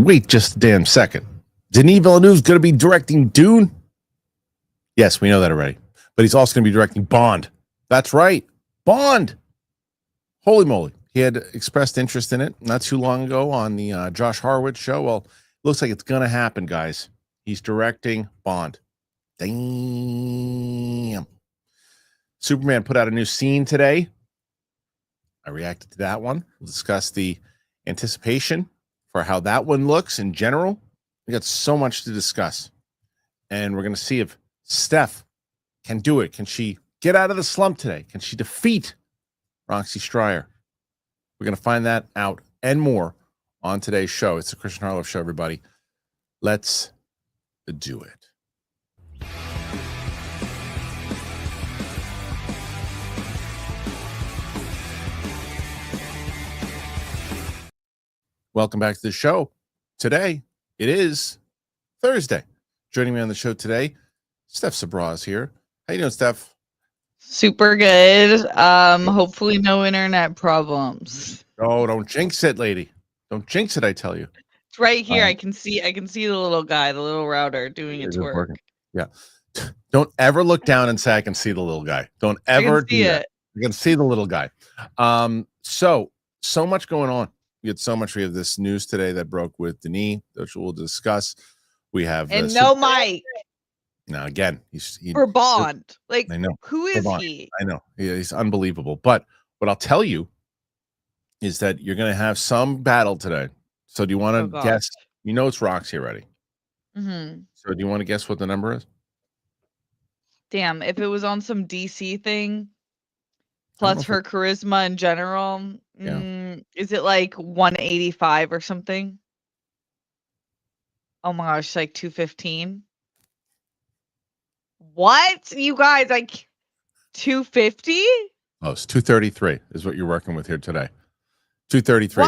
Wait just a damn second. Denis Villeneuve's going to be directing Dune? Yes, we know that already. But he's also going to be directing Bond. That's right. Bond. Holy moly. He had expressed interest in it not too long ago on the Josh Horowitz show. Well, it looks like it's going to happen, guys. He's directing Bond. Damn. Superman put out a new scene today. I reacted to that one. We'll discuss the anticipation for how that one looks in general. We got so much to discuss. And we're going to see if Steph can do it. Can she get out of the slump today? Can she defeat Roxy Striar? We're going to find that out and more on today's show. It's the Kristian Harloff Show, everybody. Let's do it. Welcome back to the show. Today, it is Thursday. Joining me on the show today, Steph Sabraw is here. How you doing, Steph? Super good. Hopefully no internet problems. Oh, don't jinx it, lady. Don't jinx it, I tell you. It's right here. I can see the little guy, the little router doing its work. Working. Yeah. Don't ever look down and say I can see the little guy. Don't ever do that. You can see the little guy. So much going on. We had so much. We have this news today that broke with Denis, which we'll discuss. We have no Mike. Now again, for Bond. Like, I know. Who is he? I know. He's unbelievable. But what I'll tell you is that you're going to have some battle today. So do you want to guess? You know it's Roxy already. Mm-hmm. So do you want to guess what the number is? Damn, if it was on some DC thing, plus her charisma in general, is it like 185 or something? Oh my gosh, like 215. What? You guys, like 250? Oh, it's 233 is what you're working with here today. 233.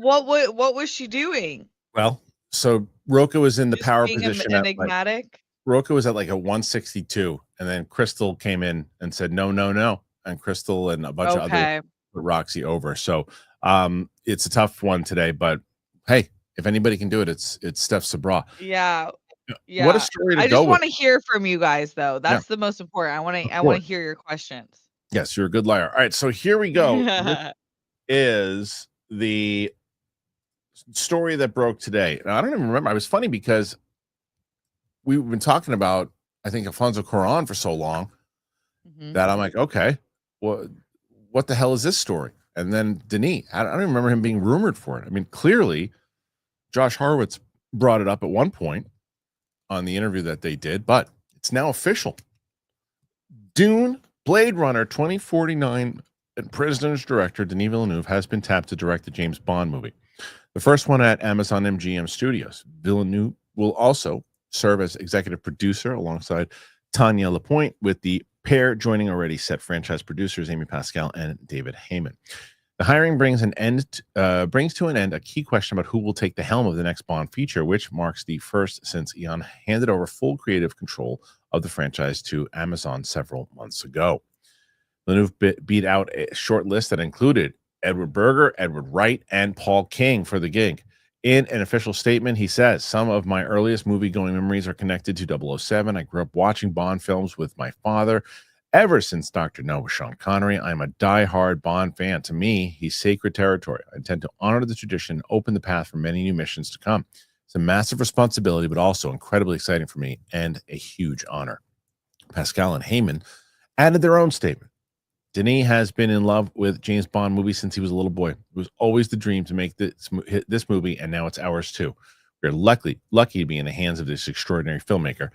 What was she doing? Well, so Rocha was in the power position. Enigmatic. Rocha was at like a 162, and then Crystal came in and said no, and Crystal and a bunch of other put Roxy over. So it's a tough one today, but hey, if anybody can do it, it's Steph Sabraw. Yeah. What a story to go with. I just want to hear from you guys, though. That's the most important. I want to hear your questions. Yes, you're a good liar. All right, so here we go. This is the story that broke today. Now, I don't even remember. It was funny because we've been talking about, I think, Alfonso Cuarón for so long that I'm like, okay, what the hell is this story? And then Denis, I don't even remember him being rumored for it. I mean, clearly, Josh Horowitz brought it up at one point on the interview that they did, but it's now official. Dune, Blade Runner 2049, and Prisoners director Denis Villeneuve has been tapped to direct the James Bond movie. The first one at Amazon MGM Studios. Villeneuve will also serve as executive producer alongside Tanya Lapointe, with the pair joining already set franchise producers Amy Pascal and David Heyman. The hiring brings to an end a key question about who will take the helm of the next Bond feature, which marks the first since Eon handed over full creative control of the franchise to Amazon several months ago. Villeneuve beat out a short list that included Edward Berger, Edward Wright, and Paul King for the gig. In an official statement, he says, "Some of my earliest movie-going memories are connected to 007. I grew up watching Bond films with my father. Ever since Dr. No with Sean Connery, I'm a die-hard Bond fan. To me, he's sacred territory. I intend to honor the tradition and open the path for many new missions to come. It's a massive responsibility, but also incredibly exciting for me and a huge honor." Pascal and Heyman added their own statement. Denis has been in love with James Bond movies since he was a little boy. It was always the dream to make this movie, and now it's ours too. We're lucky to be in the hands of this extraordinary filmmaker.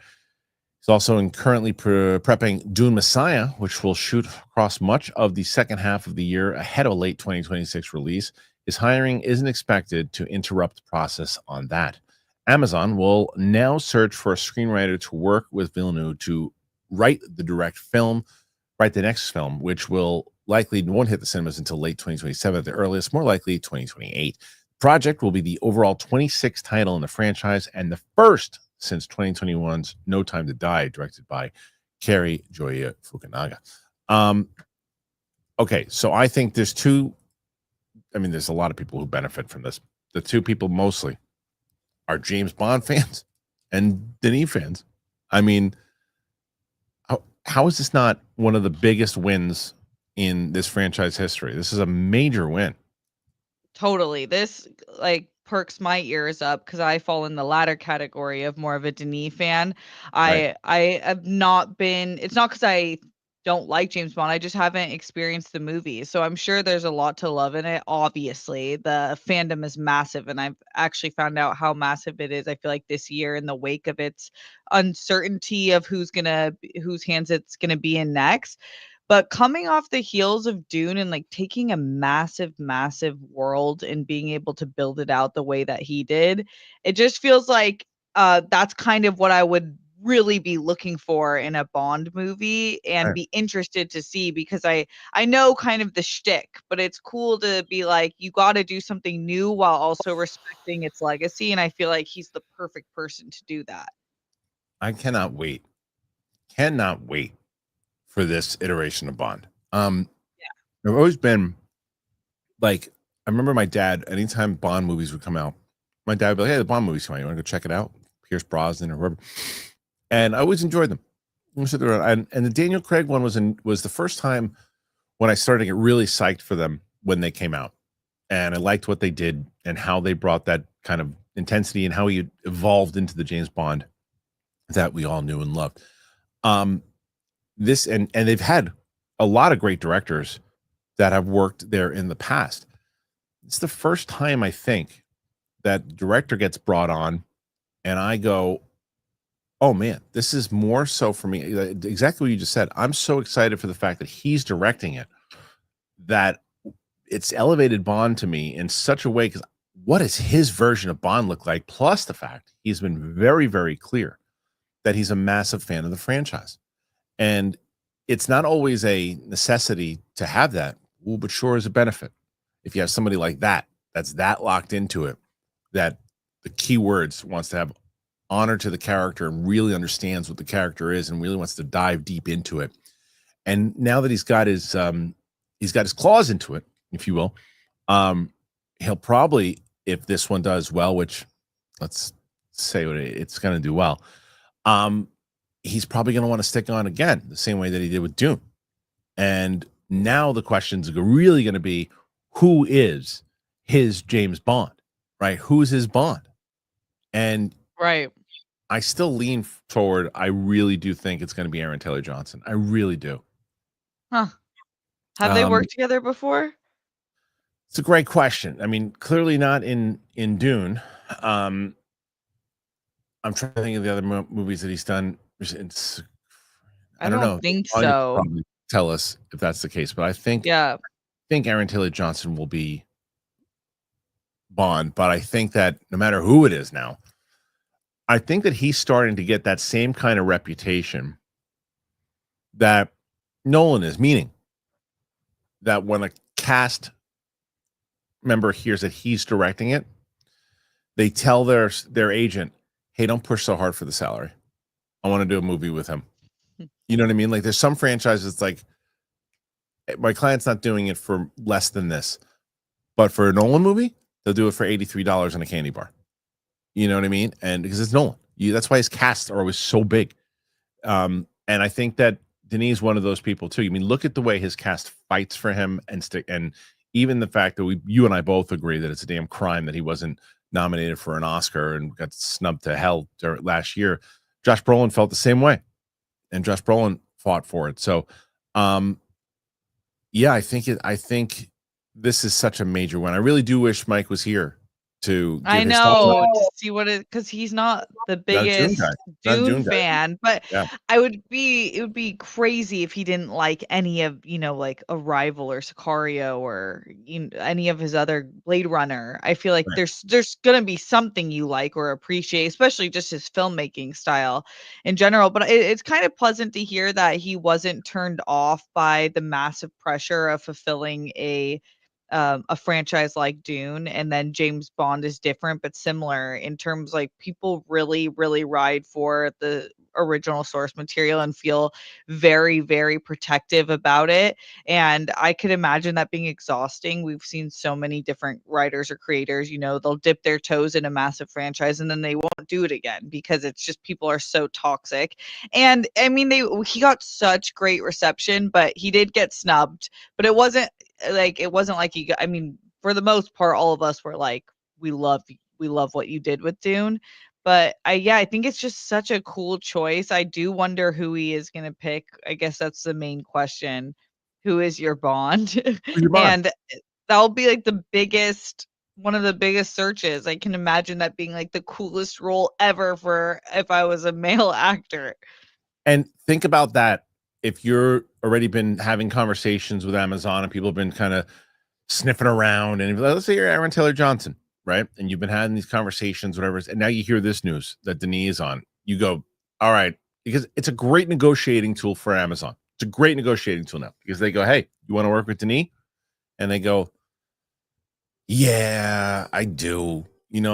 He's also currently prepping Dune Messiah, which will shoot across much of the second half of the year ahead of a late 2026 release. His hiring isn't expected to interrupt the process on that. Amazon will now search for a screenwriter to work with Villeneuve to write the next film, which won't hit the cinemas until late 2027 at the earliest, more likely 2028. The project will be the overall 26th title in the franchise and the first since 2021's No Time to Die, directed by Cary Joya Fukunaga. Okay, so I think there's a lot of people who benefit from this. The two people mostly are James Bond fans and Denis fans. I mean, how is this not one of the biggest wins in this franchise history? This is a major win. Totally. This like perks my ears up because I fall in the latter category of more of a Denis fan. Right. I have not been. It's not because I don't like James Bond. I just haven't experienced the movie, so I'm sure there's a lot to love in it. Obviously, the fandom is massive, and I've actually found out how massive it is. I feel like this year, in the wake of its uncertainty of whose hands it's gonna be in next. But coming off the heels of Dune and, like, taking a massive, massive world and being able to build it out the way that he did, it just feels like, that's kind of what I would really be looking for in a Bond movie and Right. be interested to see because I know kind of the shtick, but it's cool to be like, you gotta do something new while also respecting its legacy, and I feel like he's the perfect person to do that. I cannot wait. Cannot wait for this iteration of Bond. I've always been like, I remember my dad, anytime Bond movies would come out, my dad would be like, "Hey, the Bond movie's coming. You want to go check it out?" Pierce Brosnan or whoever. And I always enjoyed them. And the Daniel Craig one was the first time when I started to get really psyched for them when they came out. And I liked what they did and how they brought that kind of intensity and how he evolved into the James Bond that we all knew and loved. This and they've had a lot of great directors that have worked there in the past. It's the first time I think that director gets brought on and I go, "Oh man, this is more so for me." Exactly what you just said. I'm so excited for the fact that he's directing it that it's elevated Bond to me in such a way because what does his version of Bond look like? Plus the fact he's been very, very clear that he's a massive fan of the franchise. And it's not always a necessity to have that, but sure is a benefit. If you have somebody like that, that's that locked into it, that the keywords wants to have honor to the character and really understands what the character is and really wants to dive deep into it. And now that he's got his claws into it, if you will, he'll probably, if this one does well, which let's say it's going to do well, he's probably going to want to stick on again the same way that he did with Dune. And now the questions are really going to be, who is his James Bond, right? Who's his Bond? And Right. I still lean toward, I really do think it's going to be Aaron Taylor Johnson. I really do. Huh. Have they worked together before? It's a great question. I mean, clearly not in Dune. I'm trying to think of the other movies that he's done. I don't know. don't think Anya could so. probably tell us if that's the case, but I think Yeah. Aaron Taylor Johnson will be Bond, but I think that no matter who it is now, I think that he's starting to get that same kind of reputation that Nolan is, meaning that when a cast member hears that he's directing it, they tell their agent, "Hey, don't push so hard for the salary. I want to do a movie with him." You know what I mean? Like there's some franchises like my client's not doing it for less than this, but for a Nolan movie, they'll do it for $83 in a candy bar. You know what I mean? And because it's Nolan, that's why his casts are always so big. And I think that Denis is one of those people too. I mean, look at the way his cast fights for him and even the fact that you and I both agree that it's a damn crime that he wasn't nominated for an Oscar and got snubbed to hell last year. Josh Brolin felt the same way, and Josh Brolin fought for it. So, yeah, I think this is such a major one. I really do wish Mike was here to give I his thoughts on it. know, to see what it because he's not the Not a Dune biggest guy. Not a Dune Dune guy. fan, but Yeah. it would be crazy if he didn't like any of, like, Arrival or Sicario or, any of his other Blade Runner. I feel like Right. there's gonna be something you like or appreciate, especially just his filmmaking style in general, but it's kind of pleasant to hear that he wasn't turned off by the massive pressure of fulfilling a franchise like Dune, and then James Bond is different but similar in terms like people really, really ride for the original source material and feel very, very protective about it. And I could imagine that being exhausting. We've seen so many different writers or creators, they'll dip their toes in a massive franchise and then they won't do it again because it's just people are so toxic. And I mean, he got such great reception, but he did get snubbed. But it wasn't like he got, I mean, for the most part, all of us were like, we love what you did with Dune. But I think it's just such a cool choice. I do wonder who he is going to pick. I guess that's the main question. Who is your Bond? Who's your Bond? And that'll be like one of the biggest searches. I can imagine that being like the coolest role ever for if I was a male actor. And think about that. If you're already been having conversations with Amazon and people have been kind of sniffing around, and let's say you're Aaron Taylor Johnson, right? And you've been having these conversations, whatever, and now you hear this news that Denis is on. You go, all right, because it's a great negotiating tool for Amazon. It's a great negotiating tool now because they go, hey, you want to work with Denis? And they go, yeah, I do.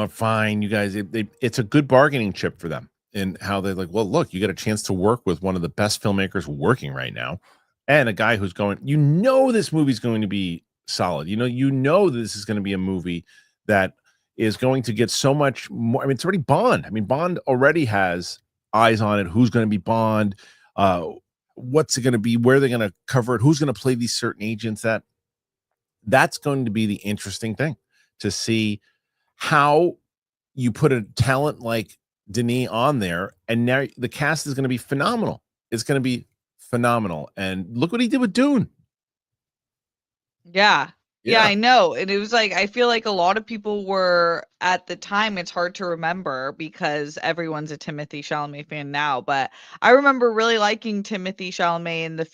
Fine, you guys. It's a good bargaining chip for them. And how they're like, well, look, you got a chance to work with one of the best filmmakers working right now, and a guy who's going, this movie's going to be solid. That this is going to be a movie that is going to get so much more. I mean, it's already Bond. I mean, Bond already has eyes on it. Who's going to be Bond? What's it going to be? Where they're going to cover it? Who's going to play these certain agents? That's going to be the interesting thing to see how you put a talent like Denis on there, and now the cast is going to be phenomenal. It's going to be phenomenal. And look what he did with Dune. Yeah, I know. And it was like, I feel like a lot of people were at the time, it's hard to remember because everyone's a Timothée Chalamet fan now, but I remember really liking Timothée Chalamet in the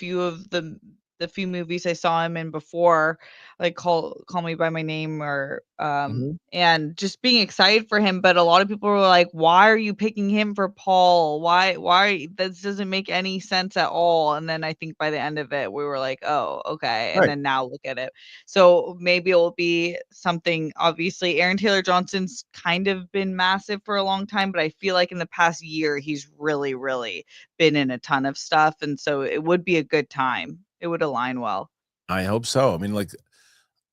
few movies I saw him in before, like Call Me by My Name, or and just being excited for him. But a lot of people were like, why are you picking him for Paul? Why this doesn't make any sense at all. And then I think by the end of it, we were like, oh, okay. And then now look at it. So maybe it will be something. Obviously, Aaron Taylor Johnson's kind of been massive for a long time, but I feel like in the past year, he's really, really been in a ton of stuff. And so it would be a good time. It would align well. I hope so. I mean, like,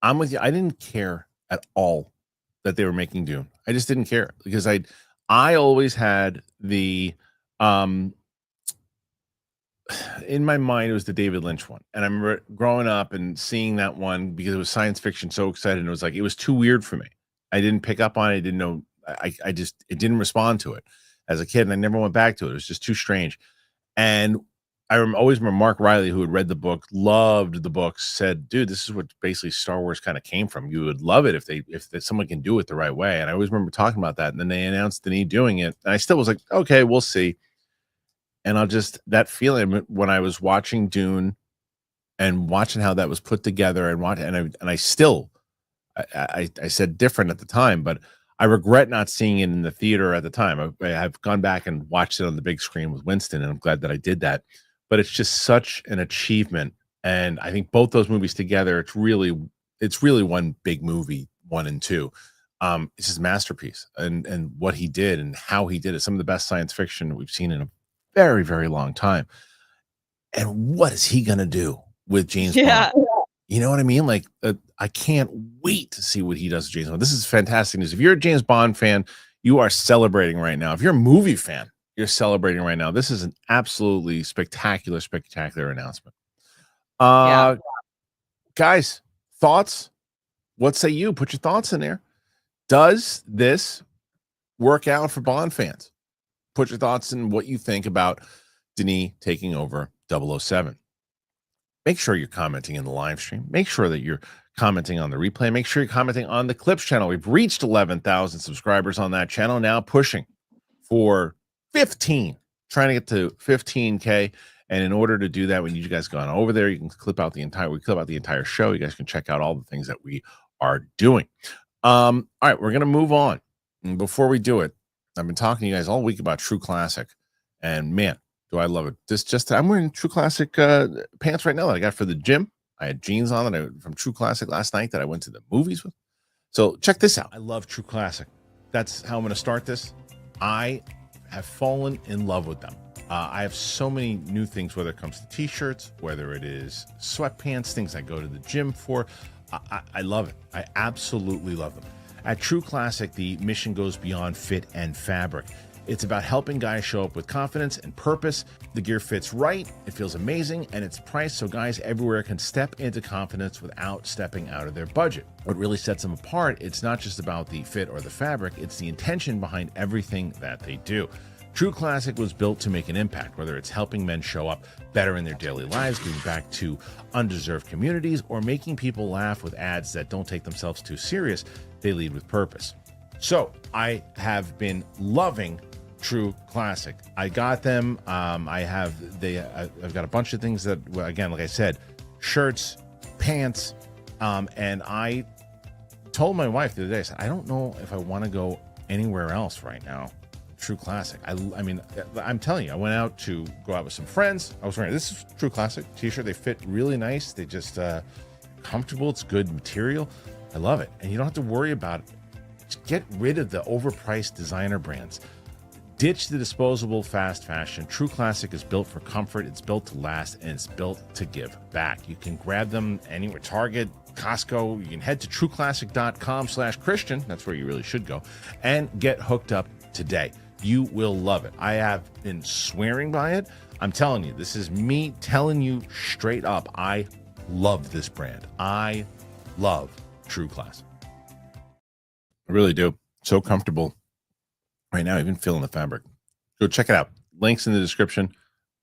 I'm with you. I didn't care at all that they were making Dune. I just didn't care because I always had the in my mind it was the David Lynch one, and I remember growing up and seeing that one because it was science fiction, so excited, and it was too weird for me. I didn't pick up on it. I didn't know. I just it didn't respond to it as a kid, and I never went back to it. It was just too strange. And I always remember Mark Riley, who had read the book, loved the book, said, dude, this is what basically Star Wars kind of came from. You would love it if someone can do it the right way. And I always remember talking about that. And then they announced Denis doing it. And I still was like, okay, we'll see. And that feeling when I was watching Dune and watching how that was put together and I said different at the time, but I regret not seeing it in the theater at the time. I've gone back and watched it on the big screen with Winston, and I'm glad that I did that. But it's just such an achievement, and I think both those movies together, it's really one big movie, 1 and 2. It's his masterpiece, and what he did and how he did it. Some of the best science fiction we've seen in a very, very long time. And what is he gonna do with James Bond? You know what I mean? Like, I can't wait to see what he does with James Bond. This is fantastic news. If you're a James Bond fan, you are celebrating right now. If you're a movie fan, you're celebrating right now. This is an absolutely spectacular announcement. Guys, thoughts? What say you? Put your thoughts in there. Does this work out for Bond fans? Put your thoughts in what you think about Denis taking over 007. Make sure you're commenting in the live stream. Make sure that you're commenting on the replay. Make sure you're commenting on the Clips channel. We've reached 11,000 subscribers on that channel, now pushing for 15, trying to get to 15K. And in order to do that, we need you guys going over there. You can clip out the entire show. You guys can check out all the things that we are doing. All right, we're going to move on. And before we do it, I've been talking to you guys all week about True Classic, and man, do I love it. I'm wearing True Classic pants right now that I got for the gym. I had jeans on from True Classic last night that I went to the movies with. So check this out. I love True Classic. That's how I'm going to start this. I have fallen in love with them. I have so many new things, whether it comes to t-shirts, whether it is sweatpants, things I go to the gym for. I love it. I absolutely love them. At True Classic, the mission goes beyond fit and fabric. It's about helping guys show up with confidence and purpose. The gear fits right, it feels amazing, and it's priced so guys everywhere can step into confidence without stepping out of their budget. What really sets them apart, it's not just about the fit or the fabric, it's the intention behind everything that they do. True Classic was built to make an impact, whether it's helping men show up better in their daily lives, giving back to undeserved communities, or making people laugh with ads that don't take themselves too serious. They lead with purpose. So I have been loving True Classic. I got them. I've got a bunch of things that, well, again, like I said, shirts, pants, and I told my wife the other day, I said, I don't know if I want to go anywhere else right now. True Classic. I mean, I'm telling you, I went out to go out with some friends. I was wearing this True Classic t-shirt. They fit really nice. They just comfortable. It's good material. I love it. And you don't have to worry about it. Just get rid of the overpriced designer brands. Ditch the disposable fast fashion. True Classic is built for comfort. It's built to last, and it's built to give back. You can grab them anywhere, Target, Costco. You can head to trueclassic.com/Kristian. That's where you really should go, and get hooked up today. You will love it. I have been swearing by it. I'm telling you, this is me telling you straight up. I love this brand. I love True Classic. I really do. So comfortable right now, even feeling the fabric. Go check it out. Links in the description.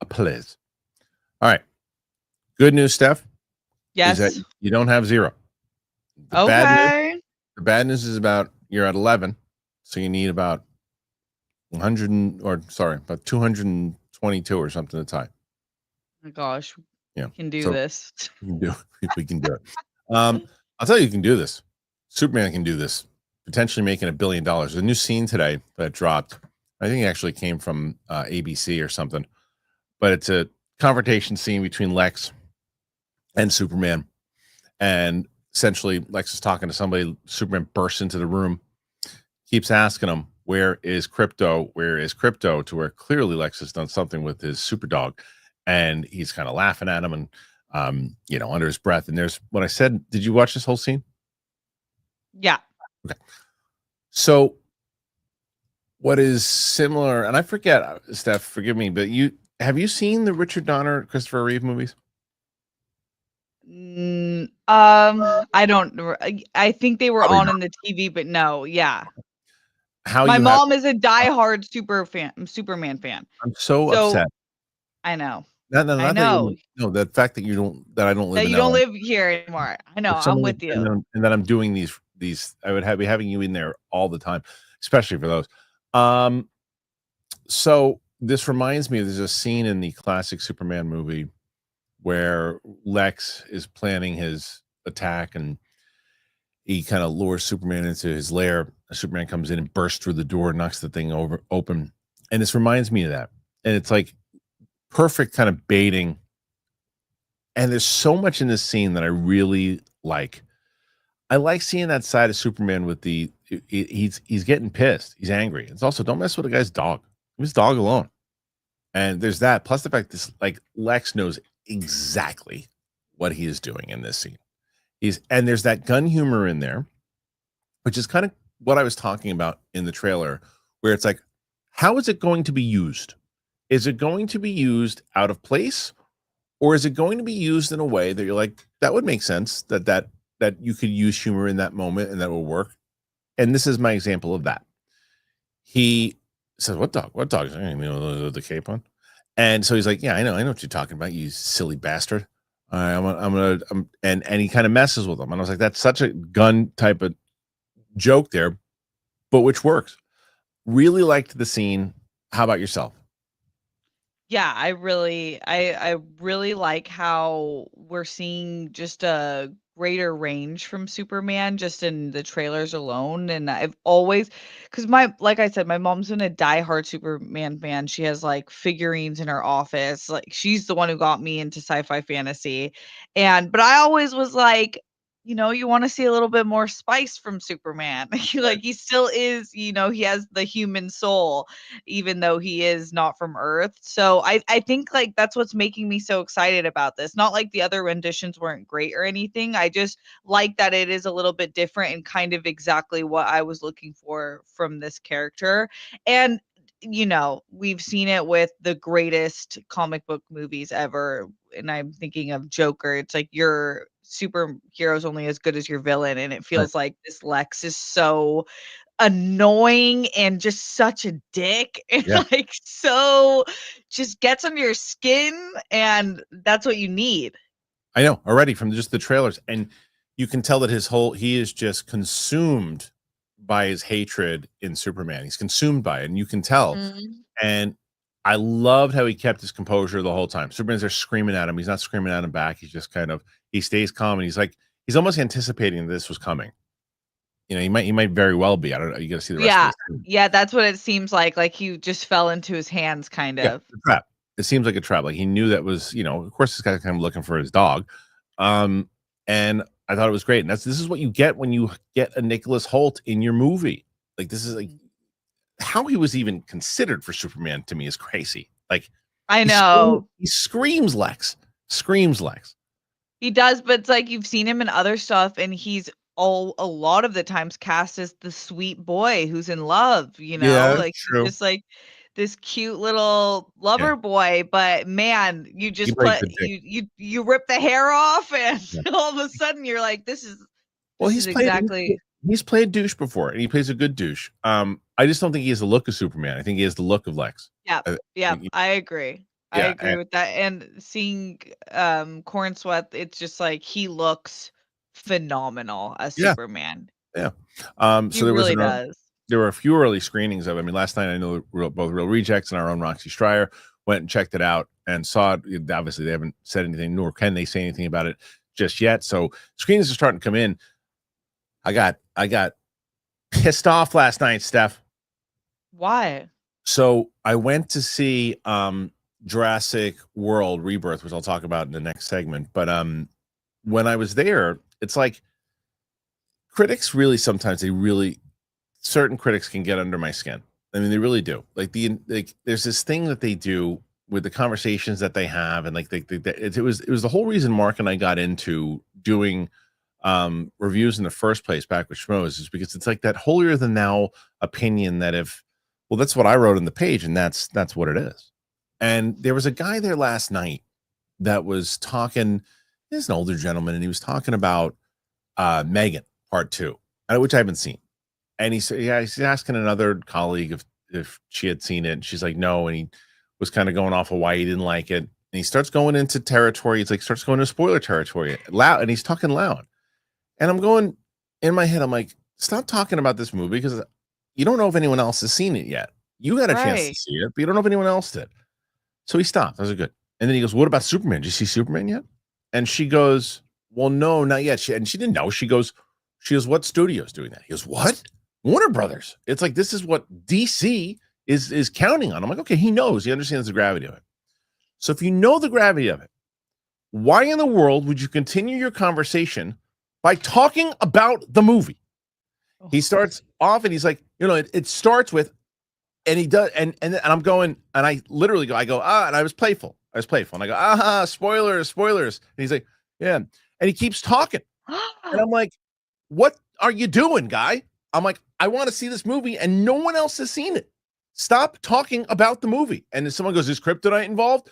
Please. All right. Good news, Steph. Yes. Is that you don't have 0. The bad news is about you're at 11, so you need about 222 or something to tie. Oh my gosh. Yeah. We can do this. We can do it. I'll tell you can do this. Superman can do this. Potentially making $1 billion. There's a new scene today that dropped. I think it actually came from ABC or something. But it's a confrontation scene between Lex and Superman. And essentially, Lex is talking to somebody. Superman bursts into the room, keeps asking him, where is Crypto? Where is Crypto? To where clearly Lex has done something with his super dog. And he's kind of laughing at him and, under his breath. And there's what I said. Did you watch this whole scene? Yeah. Okay. So what is similar, and I forget, Steph, forgive me, but have you seen the Richard Donner, Christopher Reeve movies? I don't. I think they were on in the TV, but no. Yeah. My mom is a diehard Superman fan. I'm so upset. I know. I know. The fact that I don't live. That you don't live here anymore. I know. I'm with you. And that I'm doing these. I would be having you in there all the time, especially for those. So this reminds me, there's a scene in the classic Superman movie where Lex is planning his attack and he kind of lures Superman into his lair. Superman comes in and bursts through the door, knocks the thing open. And this reminds me of that. And it's like perfect kind of baiting. And there's so much in this scene that I really like. I like seeing that side of Superman with he's getting pissed. He's angry. It's also, don't mess with a guy's dog. Leave his dog alone. And there's that. Plus the fact this, like, Lex knows exactly what he is doing in this scene. And there's that gun humor in there, which is kind of what I was talking about in the trailer, where it's like, how is it going to be used? Is it going to be used out of place? Or is it going to be used in a way that you're like, that would make sense, that you could use humor in that moment and that will work? And this is my example of that. He says, what dog? What dog? The cape on. And so he's like, yeah, I know what you're talking about, you silly bastard. And he kind of messes with him. And I was like, that's such a gun type of joke there, but which works. Really liked the scene. How about yourself? Yeah, I really like how we're seeing just a greater range from Superman just in the trailers alone. And I've always, because like I said, my mom's been a diehard Superman fan. She has like figurines in her office. Like she's the one who got me into sci-fi fantasy. But I always was like, you want to see a little bit more spice from Superman. Like he still is, he has the human soul, even though he is not from Earth. So I think like that's what's making me so excited about this. Not like the other renditions weren't great or anything. I just like that it is a little bit different and kind of exactly what I was looking for from this character. And we've seen it with the greatest comic book movies ever. And I'm thinking of Joker. It's like your superhero's only as good as your villain. And it Right. feels like this Lex is so annoying and just such a dick and Yeah. like so just gets under your skin. And that's what you need. I know already from just the trailers. And you can tell that he is just consumed by his hatred in Superman. He's consumed by it, and you can tell. Mhm. And I loved how he kept his composure the whole time. Superman's there screaming at him. He's not screaming at him back. He's just he stays calm, and he's almost anticipating this was coming. He might very well be. I don't know. You got to see the rest of Yeah. this. Yeah, that's what it seems like. Like he just fell into his hands kind Yeah, of. the trap. It seems like a trap. Like he knew that was, of course, this guy's kind of looking for his dog. And I thought it was great. And this is what you get when you get a Nicholas Hoult in your movie. Like this is like how he was even considered for Superman to me is crazy. Like I know. he screams Lex. Screams Lex. He does, but it's like you've seen him in other stuff, and he's a lot of the times cast as the sweet boy who's in love, Yeah, like he's true. just like this cute little lover Yeah. boy. But man, you He just played put good dick. you rip the hair off, and Yeah. all of a sudden you're like, Well, this is exactly he's played douche before, and he plays a good douche. I just don't think he has the look of Superman. I think he has the look of Lex. yeah, I yeah. think I agree. I yeah, agree with that. And seeing Corn Sweat, it's just like he looks phenomenal as yeah, Superman. yeah. He So really does. there were a few early screenings of it. I mean, last night I know both Real Rejects and our own Roxy Striar went and checked it out and saw it. Obviously, they haven't said anything, nor can they say anything about it just yet. So screenings are starting to come in. I got pissed off last night, Steph. Why? So I went to see Jurassic World Rebirth, which I'll talk about in the next segment. But when I was there, it's like critics really sometimes certain critics can get under my skin. I mean, they really do. Like there's this thing that they do with the conversations that they have, and like it was the whole reason Mark and I got into doing reviews in the first place back with Schmoes, is because it's like that holier than thou opinion that that's what I wrote in the page, and that's what it is. And there was a guy there last night that was talking. He's an older gentleman, and he was talking about Megan Part 2, which I haven't seen. And he said, yeah, he's asking another colleague if she had seen it. And she's like, no. And he was kind of going off of why he didn't like it. And he starts going into territory. It's like starts going to spoiler territory loud, and he's talking loud. And I'm going in my head, I'm like, stop talking about this movie because you don't know if anyone else has seen it yet. You got a chance to see it, but you don't know if anyone else did. So he stopped. I was good. And then he goes, what about Superman? Did you see Superman yet? And she goes, well, no, not yet. She didn't know. She goes, what studio's doing that? He goes, what? Warner Brothers. It's like, this is what DC is counting on. I'm like, okay, he knows. He understands the gravity of it. So if you know the gravity of it, why in the world would you continue your conversation by talking about the movie? He starts off and he's like, it starts with, and he does, and I'm going, and I literally go, and I was playful. And I go, spoilers. And he's like, yeah. And he keeps talking. And I'm like, what are you doing, guy? I'm like, I want to see this movie and no one else has seen it. Stop talking about the movie. And then someone goes, is kryptonite involved?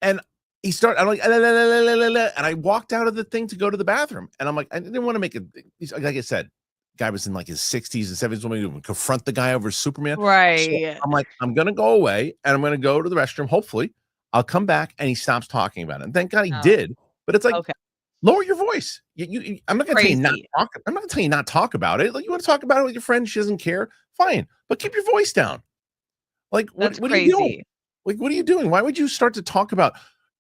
And he started, I'm like, and I walked out of the thing to go to the bathroom. And I'm like, I didn't want to make it, like I said, guy was in like his 60s and 70s when we confront the guy over Superman. Right. So I'm like, I'm going to go away and I'm going to go to the restroom. Hopefully I'll come back and he stops talking about it. And thank God he did. But it's like, okay, lower your voice. I'm not going to tell you not talk. I'm not going to tell you not talk about it. Like, you want to talk about it with your friend, she doesn't care. Fine. But keep your voice down. Like, what are you doing? Like, what are you doing? Why would you start to talk about,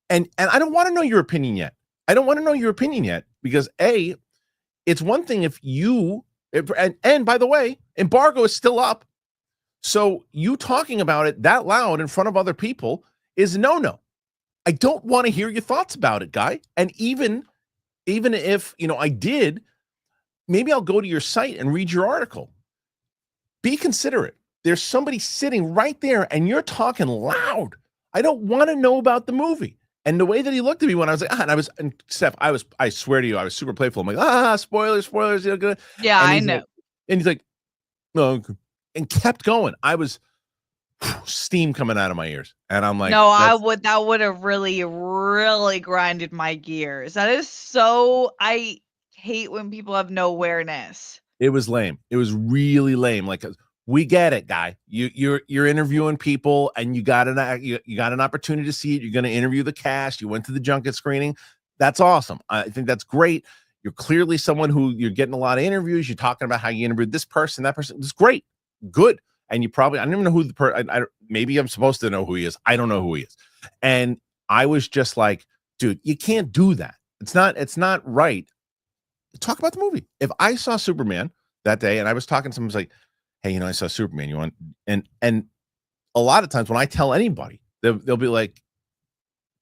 and I don't want to know your opinion yet. Because it's one thing if you, and by the way, embargo is still up. So you talking about it that loud in front of other people is no. I don't want to hear your thoughts about it, guy. And even if, I did, maybe I'll go to your site and read your article. Be considerate. There's somebody sitting right there and you're talking loud. I don't want to know about the movie. And the way that he looked at me when I was like, and Steph, I swear to you, I was super playful. I'm like, spoilers. Yeah, I know. And he's like, no, and kept going. I was steam coming out of my ears. And I'm like, no, that would have really, really grinded my gears. That is so, I hate when people have no awareness. It was lame. It was really lame. Like, we get it, guy. You're interviewing people, and you got an opportunity to see it. You're going to interview the cast. You went to the junket screening. That's awesome. I think that's great. You're clearly someone who you're getting a lot of interviews. You're talking about how you interviewed this person, that person. It's great, good. And you probably, I don't even know who the person. Maybe I'm supposed to know who he is. I don't know who he is. And I was just like, dude, you can't do that. It's not right. Talk about the movie. If I saw Superman that day and I was talking to someone, was like, hey, I saw Superman. You want, and a lot of times when I tell anybody, they'll be like,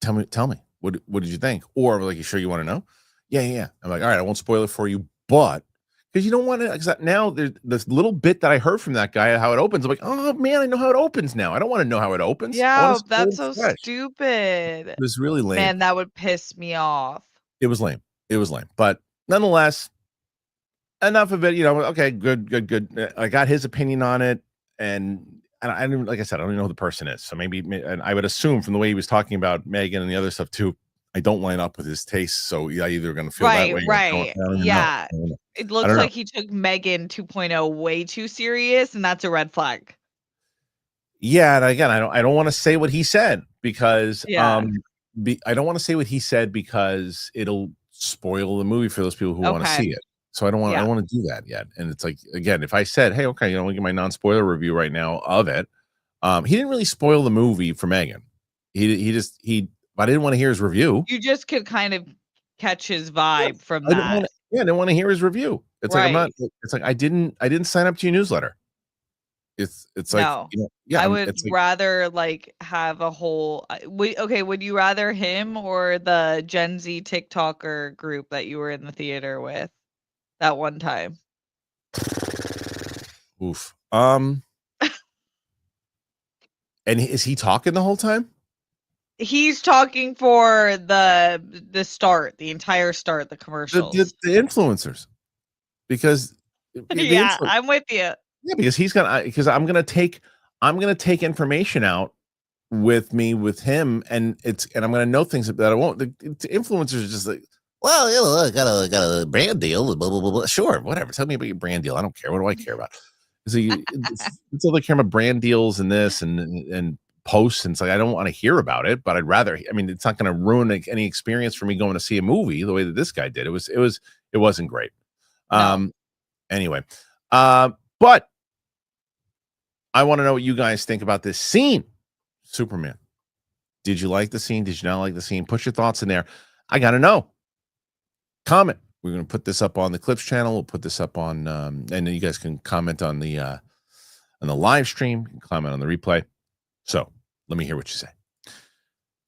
tell me, what did you think? Or like, you sure you want to know? Yeah. I'm like, all right, I won't spoil it for you, but because you don't want to, because now there's this little bit that I heard from that guy, how it opens. I'm like, oh man, I know how it opens now. I don't want to know how it opens. Yeah, that's so stupid. It was really lame. Man, that would piss me off. It was lame. But nonetheless, enough of it. Okay, good. I got his opinion on it, and I didn't, like I said, I don't even know who the person is. So maybe, and I would assume from the way he was talking about Megan and the other stuff too, I don't line up with his tastes. So yeah, either going to feel that way. Right. Yeah. It looks like he took Megan 2.0 way too serious, and that's a red flag. Yeah, and again, I don't want to say what he said because I don't want to say what he said because it'll spoil the movie for those people who want to see it. So I don't want to do that yet. And it's like, again, if I said, hey, okay, we'll get my non-spoiler review right now of it. He didn't really spoil the movie for Megan. I didn't want to hear his review. You just could kind of catch his vibe from that. I didn't want to hear his review. It's like, it's like I didn't sign up to your newsletter. It's like, no. I would rather like have a whole, would you rather him or the Gen Z TikToker group that you were in the theater with that one time? Oof. And is he talking the whole time? He's talking for the start, the entire start, the commercials. The influencers. Because I'm with you. Yeah, because I'm gonna take information out with him, and I'm gonna know things that I won't. The influencers are just like, well, I got a brand deal, blah blah blah. Sure, whatever. Tell me about your brand deal. I don't care. What do I care about? So it's all they care about brand deals and this and posts, and it's like I don't want to hear about it, but I'd rather. I mean, it's not going to ruin any experience for me going to see a movie the way that this guy did. It wasn't great. No. Anyway, but I want to know what you guys think about this scene. Superman. Did you like the scene? Did you not like the scene? Put your thoughts in there. I got to know. Comment. We're going to put this up on the Clips channel. We'll put this up on, and then you guys can comment on the live stream. You can comment on the replay. So let me hear what you say.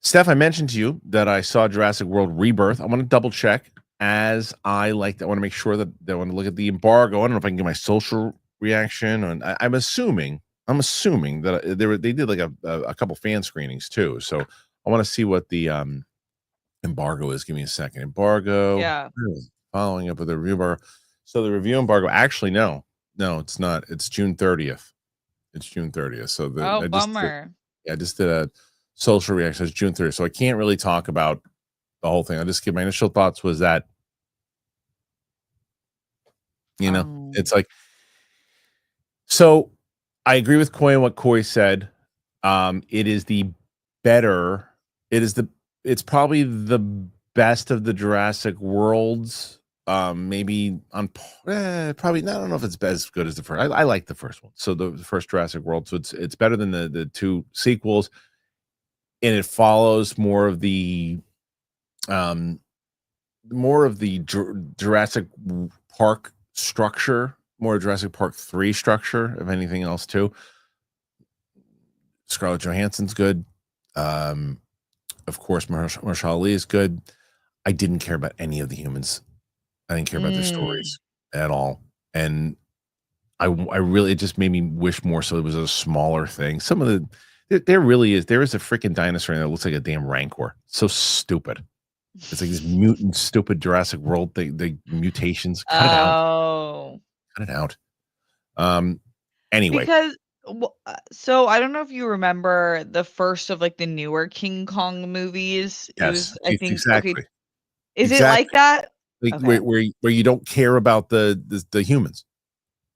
Steph, I mentioned to you that I saw Jurassic World Rebirth. I want to double check as I want to make sure that I want to look at the embargo. I don't know if I can get my social reaction. And I'm assuming that they did like a couple fan screenings too. So I want to see what the embargo is. Give me a second. Embargo. Yeah. Following up with the review embargo. So the review embargo. Actually, no, it's not. It's June 30th. It's June 30th. So bummer. I just did a social reaction. It's June 30th. So I can't really talk about the whole thing. I'll just give my initial thoughts was that, it's like, so I agree with Coy and what Coy said. It's probably the best of the Jurassic Worlds. Maybe on probably, I don't know if it's as good as the first. I like the first one. So the first Jurassic World. So it's better than the two sequels. And it follows more of the Jurassic Park structure, more Jurassic Park 3 structure, if anything else too. Scarlett Johansson's good. Of course, Marshall Ali is good. I didn't care about any of the humans. I didn't care about their stories. at all. And I really, it just made me wish more so it was a smaller thing. Some of there is a freaking dinosaur that looks like a damn rancor. So stupid. It's like this mutant, stupid Jurassic World thing, the mutations. Cut it out. Oh. Cut it out. Anyway. Because so I don't know if you remember the first of like the newer King Kong movies. It Yes, was, I think, okay. exactly. Is it like that? Like Okay. where you don't care about the humans.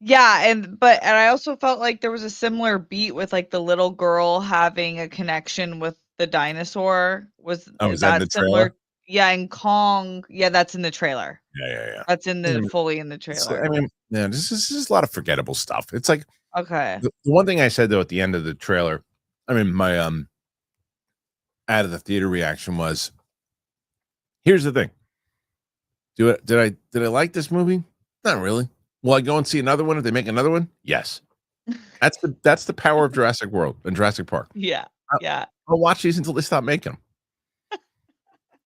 Yeah, and I also felt like there was a similar beat with like the little girl having a connection with the dinosaur. Is that in that the similar? trailer? Yeah, in Kong. Yeah, that's in the trailer. Yeah. That's fully in the trailer. I mean, yeah, this is a lot of forgettable stuff. It's like Okay. the one thing I said though at the end of the trailer, I mean, my out of the theater reaction was, here's the thing. Did I like this movie? Not really. Will I go and see another one if they make another one? Yes. That's the power of Jurassic World and Jurassic Park. Yeah. Yeah. I'll watch these until they stop making them.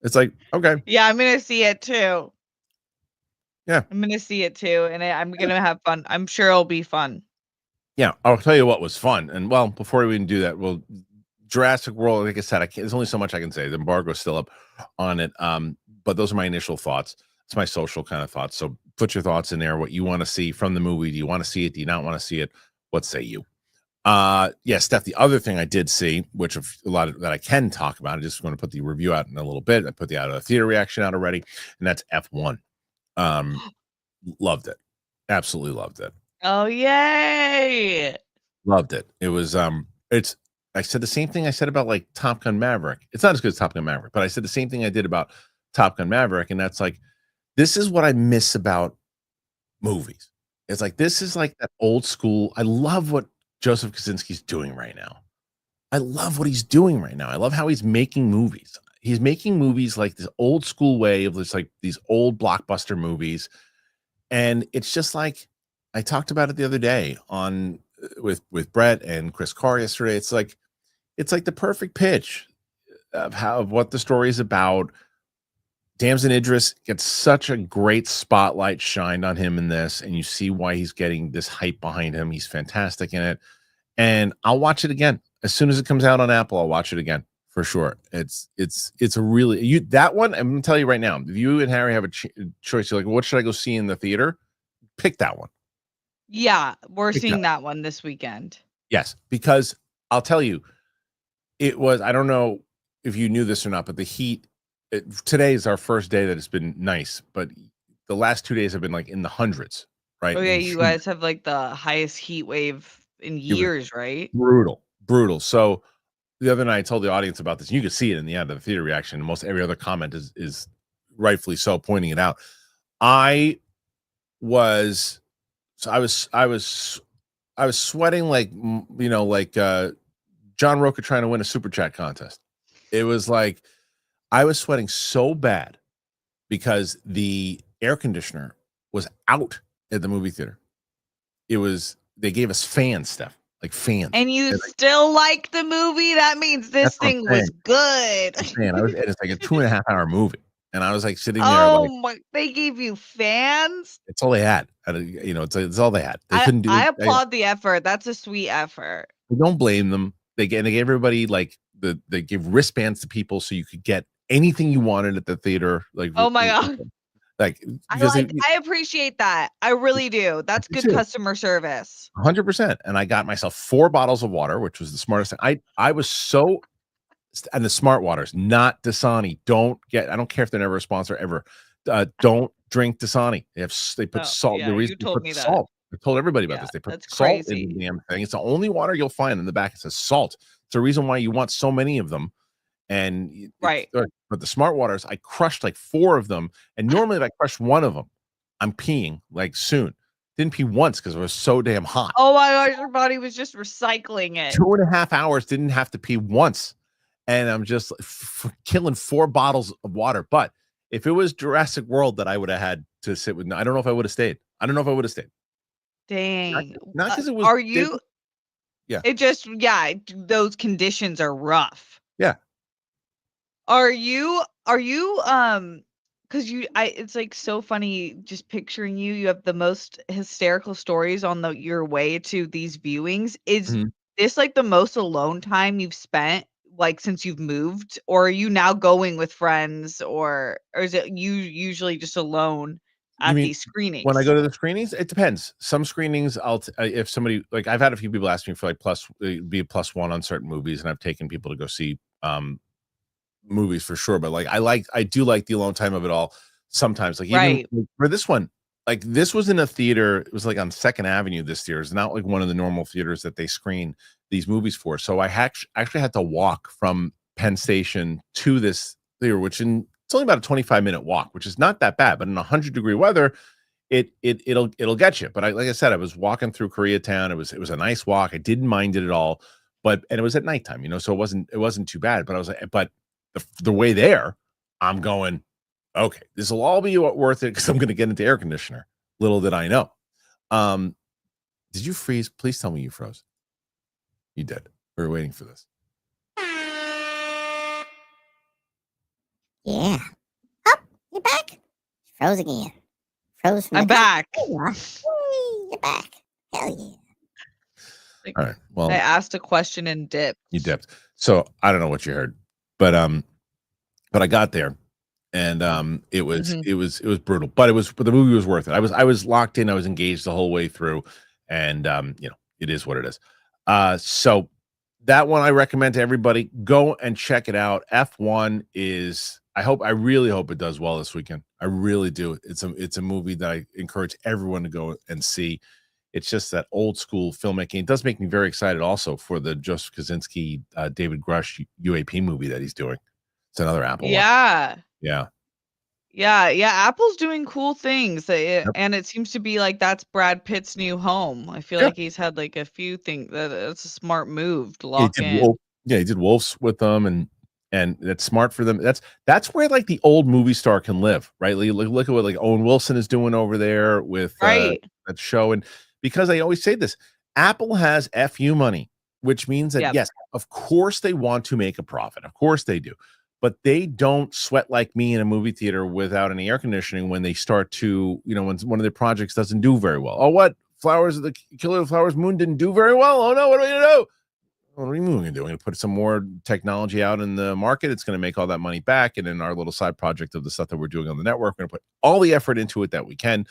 It's like, okay. Yeah, I'm gonna see it too. Yeah. I'm gonna see it too, and I'm gonna have fun. I'm sure it'll be fun. Yeah, I'll tell you what was fun. And well, before we even do that, well, Jurassic World, like I said, there's only so much I can say. The embargo's still up on it. But those are my initial thoughts. It's my social kind of thoughts. So put your thoughts in there. What you want to see from the movie? Do you want to see it? Do you not want to see it? What say you? Yeah, Steph, the other thing I did see, which a lot of that I can talk about, I'm just going to put the review out in a little bit. I put the out of the theater reaction out already, and that's F1. Loved it. Absolutely loved it. Oh, yay. Loved it. It was I said the same thing I said about like Top Gun Maverick. It's not as good as Top Gun Maverick, but I said the same thing I did about Top Gun Maverick, and that's like, this is what I miss about movies. It's like, this is like that old school. I love what Joseph Kosinski's doing right now. I love what he's doing right now. I love how he's making movies. He's making movies like this old school way of this, like these old blockbuster movies. And it's just like, I talked about it the other day on with Brett and Kris Carr yesterday. It's like the perfect pitch of what the story is about. Damson Idris gets such a great spotlight shined on him in this, and you see why he's getting this hype behind him. He's fantastic in it, and I'll watch it again as soon as it comes out on Apple. I'll watch it again for sure. It's a really that one. I'm gonna tell you right now. If you and Harry have a choice, you're like, what should I go see in the theater? Pick that one. Yeah, we're seeing that one this weekend. Yes, because I'll tell you, it was. I don't know if you knew this or not, but the heat. Today is our first day that it's been nice, but the last 2 days have been like in the hundreds, right? Oh yeah, you guys have like the highest heat wave in years, right? Brutal. So the other night I told the audience about this, and you could see it in the end of the theater reaction. Most every other comment is rightfully so pointing it out. I was sweating like, like John Rocha trying to win a super chat contest. It was like, I was sweating so bad because the air conditioner was out at the movie theater. They gave us fans, Steph, like fans. And you still like the movie? That means this thing was good. Man, it's like a 2.5 hour movie. And I was like sitting there. They gave you fans? It's all they had. It's all they had. They couldn't do it. I applaud the effort. That's a sweet effort. I don't blame them. They gave everybody like they gave wristbands to people so you could get anything you wanted at the theater. Like, oh my God. Like, I appreciate that. I really do. That's good customer service. 100%. And I got myself 4 bottles of water, which was the smartest thing. I was so, and the smart waters, not Dasani. I don't care if they're never a sponsor ever. Don't drink Dasani. They put salt. Yeah, the reason you told me salt. I told everybody about this. They put salt crazy. in the damn thing. It's the only water you'll find in the back. It says salt. It's the reason why you want so many of them. And but the smart waters, I crushed like 4 of them. And normally if I crush one of them, I'm peeing like soon. Didn't pee once because it was so damn hot. Oh my gosh, your body was just recycling it. 2.5 hours, didn't have to pee once. And I'm just killing 4 bottles of water. But if it was Jurassic World that I would have had to sit with, I don't know if I would have stayed. Dang. Not because it was. Are you? Yeah. It just, those conditions are rough. Yeah. Are you 'cause it's, like, so funny just picturing you. You have the most hysterical stories on your way to these viewings. Is Mhm. this, like, the most alone time you've spent, like, since you've moved? Or are you now going with friends, or is it you usually just alone You at mean these when I screenings? go to the screenings? It depends. Some screenings, if somebody like I've had a few people ask me for like be a +1 on certain movies, and I've taken people to go see movies for sure. But like I do like the alone time of it all. Sometimes, like even Right. for this one, like this was in a theater. It was like on Second Avenue. This theater is not like one of the normal theaters that they screen these movies for. So I actually had to walk from Penn Station to this theater, it's only about a 25-minute walk, which is not that bad. But in 100-degree weather, it'll get you. But like I said, I was walking through Koreatown. It was a nice walk. I didn't mind it at all. And it was at nighttime, so it wasn't too bad. But I was like, but the way there, I'm going, okay, this will all be worth it because I'm going to get into air conditioner. Little did I know. Um, did you freeze? Please tell me you froze. You did. We were waiting for this. Yeah. Oh, you're back. Froze again. Froze from I'm the top. back. There you are. Yay, you're back. Hell yeah. Like, All right. Well, I asked a question and dipped. you dipped. So I don't know what you heard, but I got there, and it was Mhm. brutal, but the movie was worth it. I was locked in. I was engaged the whole way through, and it is what it is. So that one I recommend to everybody. Go and check it out. F1 is. I really hope it does well this weekend. I really do. It's a movie that I encourage everyone to go and see. It's just that old school filmmaking. It does make me very excited also for the Joseph Kosinski, David Grush UAP movie that he's doing. It's another Apple one. Yeah. Yeah. Yeah, Apple's doing cool things, Yep. and it seems to be like that's Brad Pitt's new home. I feel Yeah. like he's had, like, a few things that it's a smart move to He lock did in. He did Wolves with them, and that's smart for them. That's where like the old movie star can live, right? Look at what like Owen Wilson is doing over there with Right. that show. And because I always say this, Apple has FU money, which means that Yep. yes, of course they want to make a profit. Of course they do. But they don't sweat like me in a movie theater without any air conditioning when they start to, when one of their projects doesn't do very well. Oh, what? Flowers of the Killer of the Flowers Moon didn't do very well. Oh no, what are we gonna do? What are we going to do? We're going to put some more technology out in the market. It's going to make all that money back. And in our little side project of the stuff that we're doing on the network, we're going to put all the effort into it that we can.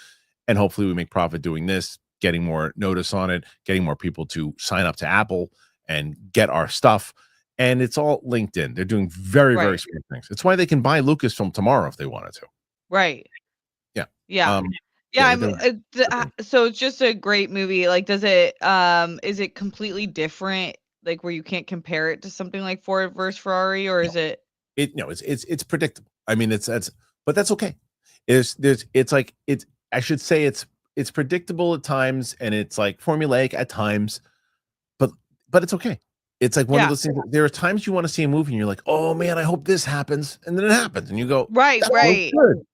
And hopefully we make profit doing this, getting more notice on it, getting more people to sign up to Apple and get our stuff. And it's all linked in. They're doing very, very Right. smart things. It's why they can buy Lucasfilm tomorrow if they wanted to. Right. Yeah. Yeah. Yeah, Yeah, they're doing so it's just a great movie. Like, is it completely different, like, where you can't compare it to something like Ford versus Ferrari, or no, is it it's predictable. I mean, but that's okay. It's like I should say it's predictable at times, and it's like formulaic at times, but it's okay. It's like one of Yeah. those things. There are times you want to see a movie and you're like, oh man, I hope this happens, and then it happens, and you go, Right, that feels right. good.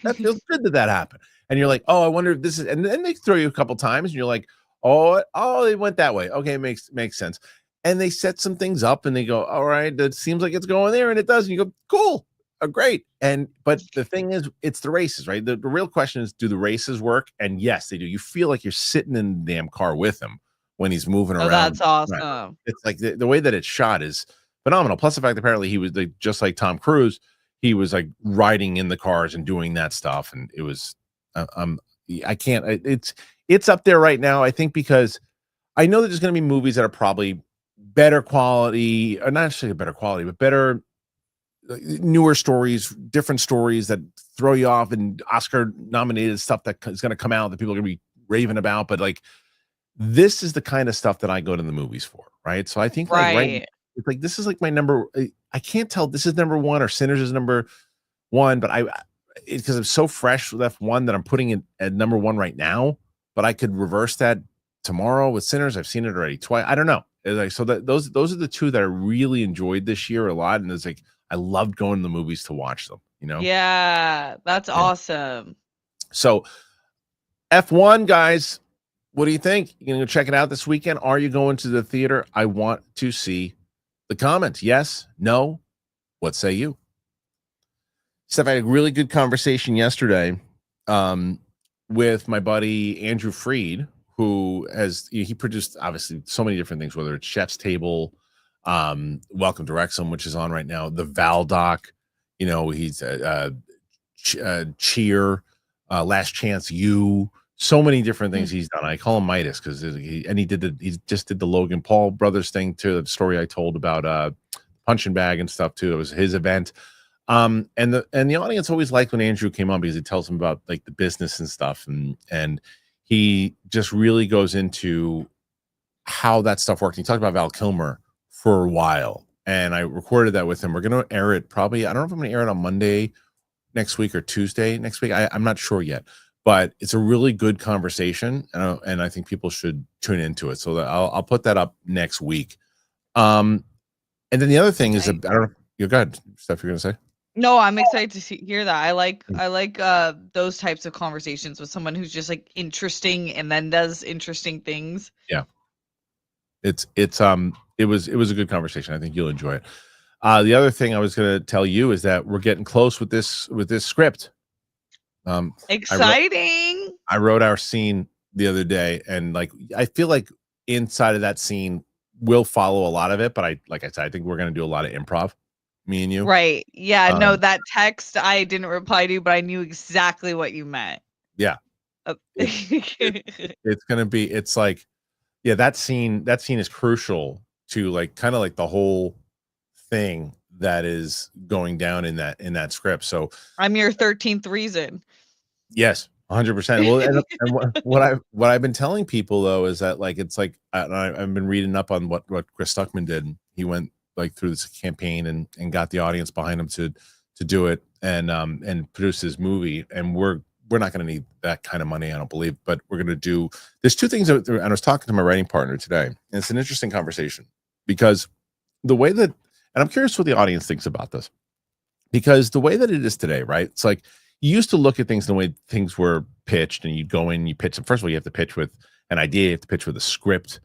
That feels good that happened, and you're like, oh, I wonder if this is, and then they throw you a couple times, and you're like, oh, it went that way. Okay, makes sense. And they set some things up, and they go, all right, that seems like it's going there, and it does. And you go, cool, great. But the thing is, it's the races, right? The real question is, do the races work? And yes, they do. You feel like you're sitting in the damn car with him when he's moving Oh, around. that's awesome. It's like the way that it's shot is phenomenal. Plus the fact that apparently he was like, just like Tom Cruise, he was like riding in the cars and doing that stuff, and it was I can't. It's up there right now. I think because I know that there's going to be movies that are probably better quality, or not necessarily better quality, but better, newer stories, different stories that throw you off, and Oscar nominated stuff that is going to come out that people are going to be raving about. But like, this is the kind of stuff that I go to the movies for, right? So I think like Right. it's like this is like my number. I can't tell this is number one or Sinners is number one, but because I'm so fresh with F1 that I'm putting it at number one right now. But I could reverse that tomorrow with Sinners. I've seen it already twice. I don't know. It's like, so that those are the two that I really enjoyed this year a lot, and it's like I loved going to the movies to watch them. Yeah, that's Yeah. awesome. So F1 guys, what do you think? You gonna go check it out this weekend? Are you going to the theater? I want to see the comments. Yes, no. What say you? Steph, I had a really good conversation yesterday with my buddy Andrew Freed, who he produced obviously so many different things, whether it's Chef's Table, Welcome to Wrexham, which is on right now, the Val doc, he's Cheer, Last Chance U, so many different things he's done. I call him Midas because he just did the Logan Paul brothers thing too, the story I told about punching bag and stuff too. It was his event. And the audience always liked when Andrew came on because he tells them about like the business and stuff, and he just really goes into how that stuff worked. He talked about Val Kilmer for a while, and I recorded that with him. We're going to air it probably. I don't know if I'm going to air it on Monday next week or Tuesday next week. I'm not sure yet, but it's a really good conversation, and I think people should tune into it. So that I'll put that up next week. And then the other thing is, I don't know. You're good, Steph. You're going to say. No, I'm excited to hear that. I like those types of conversations with someone who's just like interesting and then does interesting things. Yeah. It was a good conversation. I think you'll enjoy it. The other thing I was going to tell you is that we're getting close with this script. Exciting. I wrote our scene the other day, and like I feel like inside of that scene we'll follow a lot of it, but I said, I think we're going to do a lot of improv. Me and you. Right. Yeah. No, that text I didn't reply to, but I knew exactly what you meant. Yeah. It's going to be, it's like, yeah, that scene is crucial to like, kind of like the whole thing that is going down in that script. So I'm your 13th reason. Yes, 100%. Well, and what I've been telling people though, is that like, it's like, I've been reading up on what Chris Stuckman did. He went like through this campaign and got the audience behind him to do it and produce his movie. And we're not going to need that kind of money, I don't believe, but we're going to do, there's two things and I was talking to my writing partner today, and it's an interesting conversation because the way that, and I'm curious what the audience thinks about this, because the way that it is today, right? It's like you used to look at things the way things were pitched, and you'd go in, you pitch them. First of all, you have to pitch with an idea, you have to pitch with a script,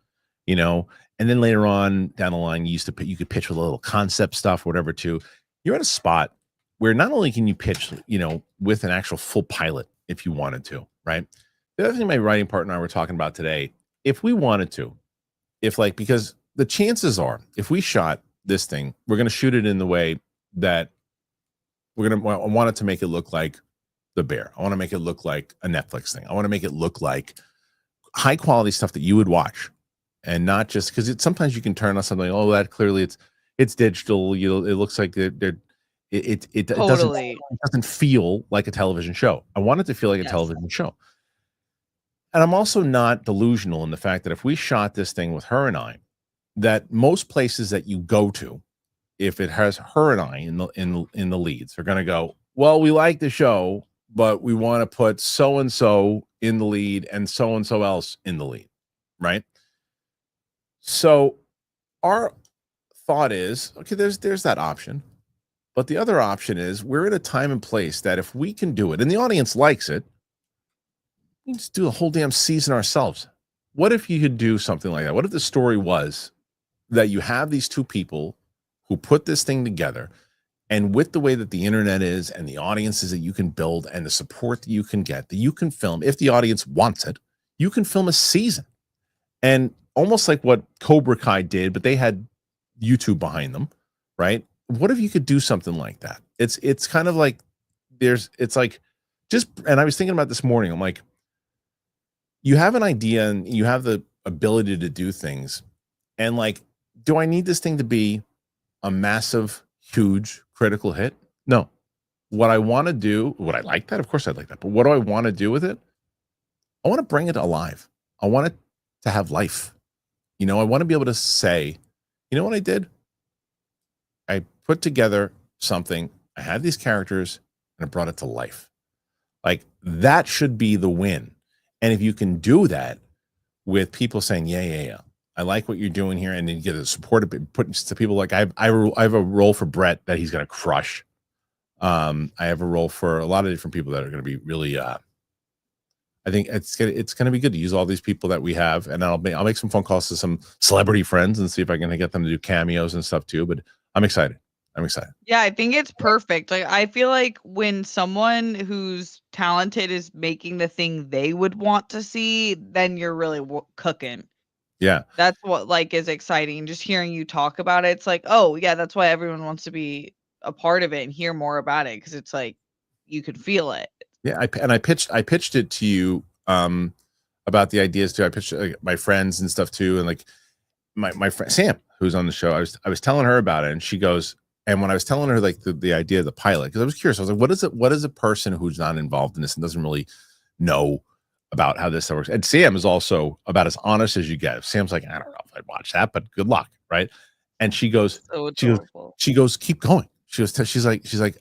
and then later on down the line, you could pitch with a little concept stuff, whatever, too. You're at a spot where not only can you pitch, with an actual full pilot if you wanted to, right? The other thing my writing partner and I were talking about today, if we wanted to, because the chances are, if we shot this thing, we're going to shoot it in the way that I want it to make it look like The Bear. I want to make it look like a Netflix thing. I want to make it look like high quality stuff that you would watch. And not just because sometimes you can turn on something. Oh, that clearly it's digital. It looks like it doesn't feel like a television show. I want it to feel like a television show. And I'm also not delusional in the fact that if we shot this thing with her and I, that most places that you go to, if it has her and I in the leads, are going to go, well, we like the show, but we want to put so and so in the lead and so else in the lead, right? So our thought is, okay, there's that option. But the other option is we're in a time and place that if we can do it and the audience likes it, we can just do the whole damn season ourselves. What if you could do something like that? What if the story was that you have these two people who put this thing together, and with the way that the internet is and the audiences that you can build and the support that you can get, that you can film, if the audience wants it, you can film a season. And almost like what Cobra Kai did, but they had YouTube behind them, right? What if you could do something like that? It's kind of like and I was thinking about this morning. I'm like, you have an idea and you have the ability to do things. And like, do I need this thing to be a massive, huge critical hit? No. What I want to do, would I like that? Of course I'd like that. But what do I want to do with it? I want to bring it alive. I want it to have life. I want to be able to say, you know what I did? I put together something. I had these characters and I brought it to life. Like that should be the win. And if you can do that with people saying, yeah, I like what you're doing here, and then you get the support of it, put to people like I have a role for Brett that he's going to crush. I have a role for a lot of different people that are going to be really. I think it's going to be good to use all these people that we have, and I'll make some phone calls to some celebrity friends and see if I can get them to do cameos and stuff too. But I'm excited. I'm excited. Yeah, I think it's perfect. Like, I feel like when someone who's talented is making the thing they would want to see, then you're really cooking. Yeah. That's what like is exciting. Just hearing you talk about it, it's like, oh yeah, that's why everyone wants to be a part of it and hear more about it because it's like you could feel it. Yeah, I pitched it to you about the ideas too. I pitched my friends and stuff too, and like my friend Sam, who's on the show. I was telling her about it, and she goes, and when I was telling her like the idea of the pilot, because I was curious, I was like, what is a person who's not involved in this and doesn't really know about how this works? And Sam is also about as honest as you get. Sam's like, I don't know if I'd watch that, but good luck, right? And she goes, So adorable. she goes, keep going. She's like,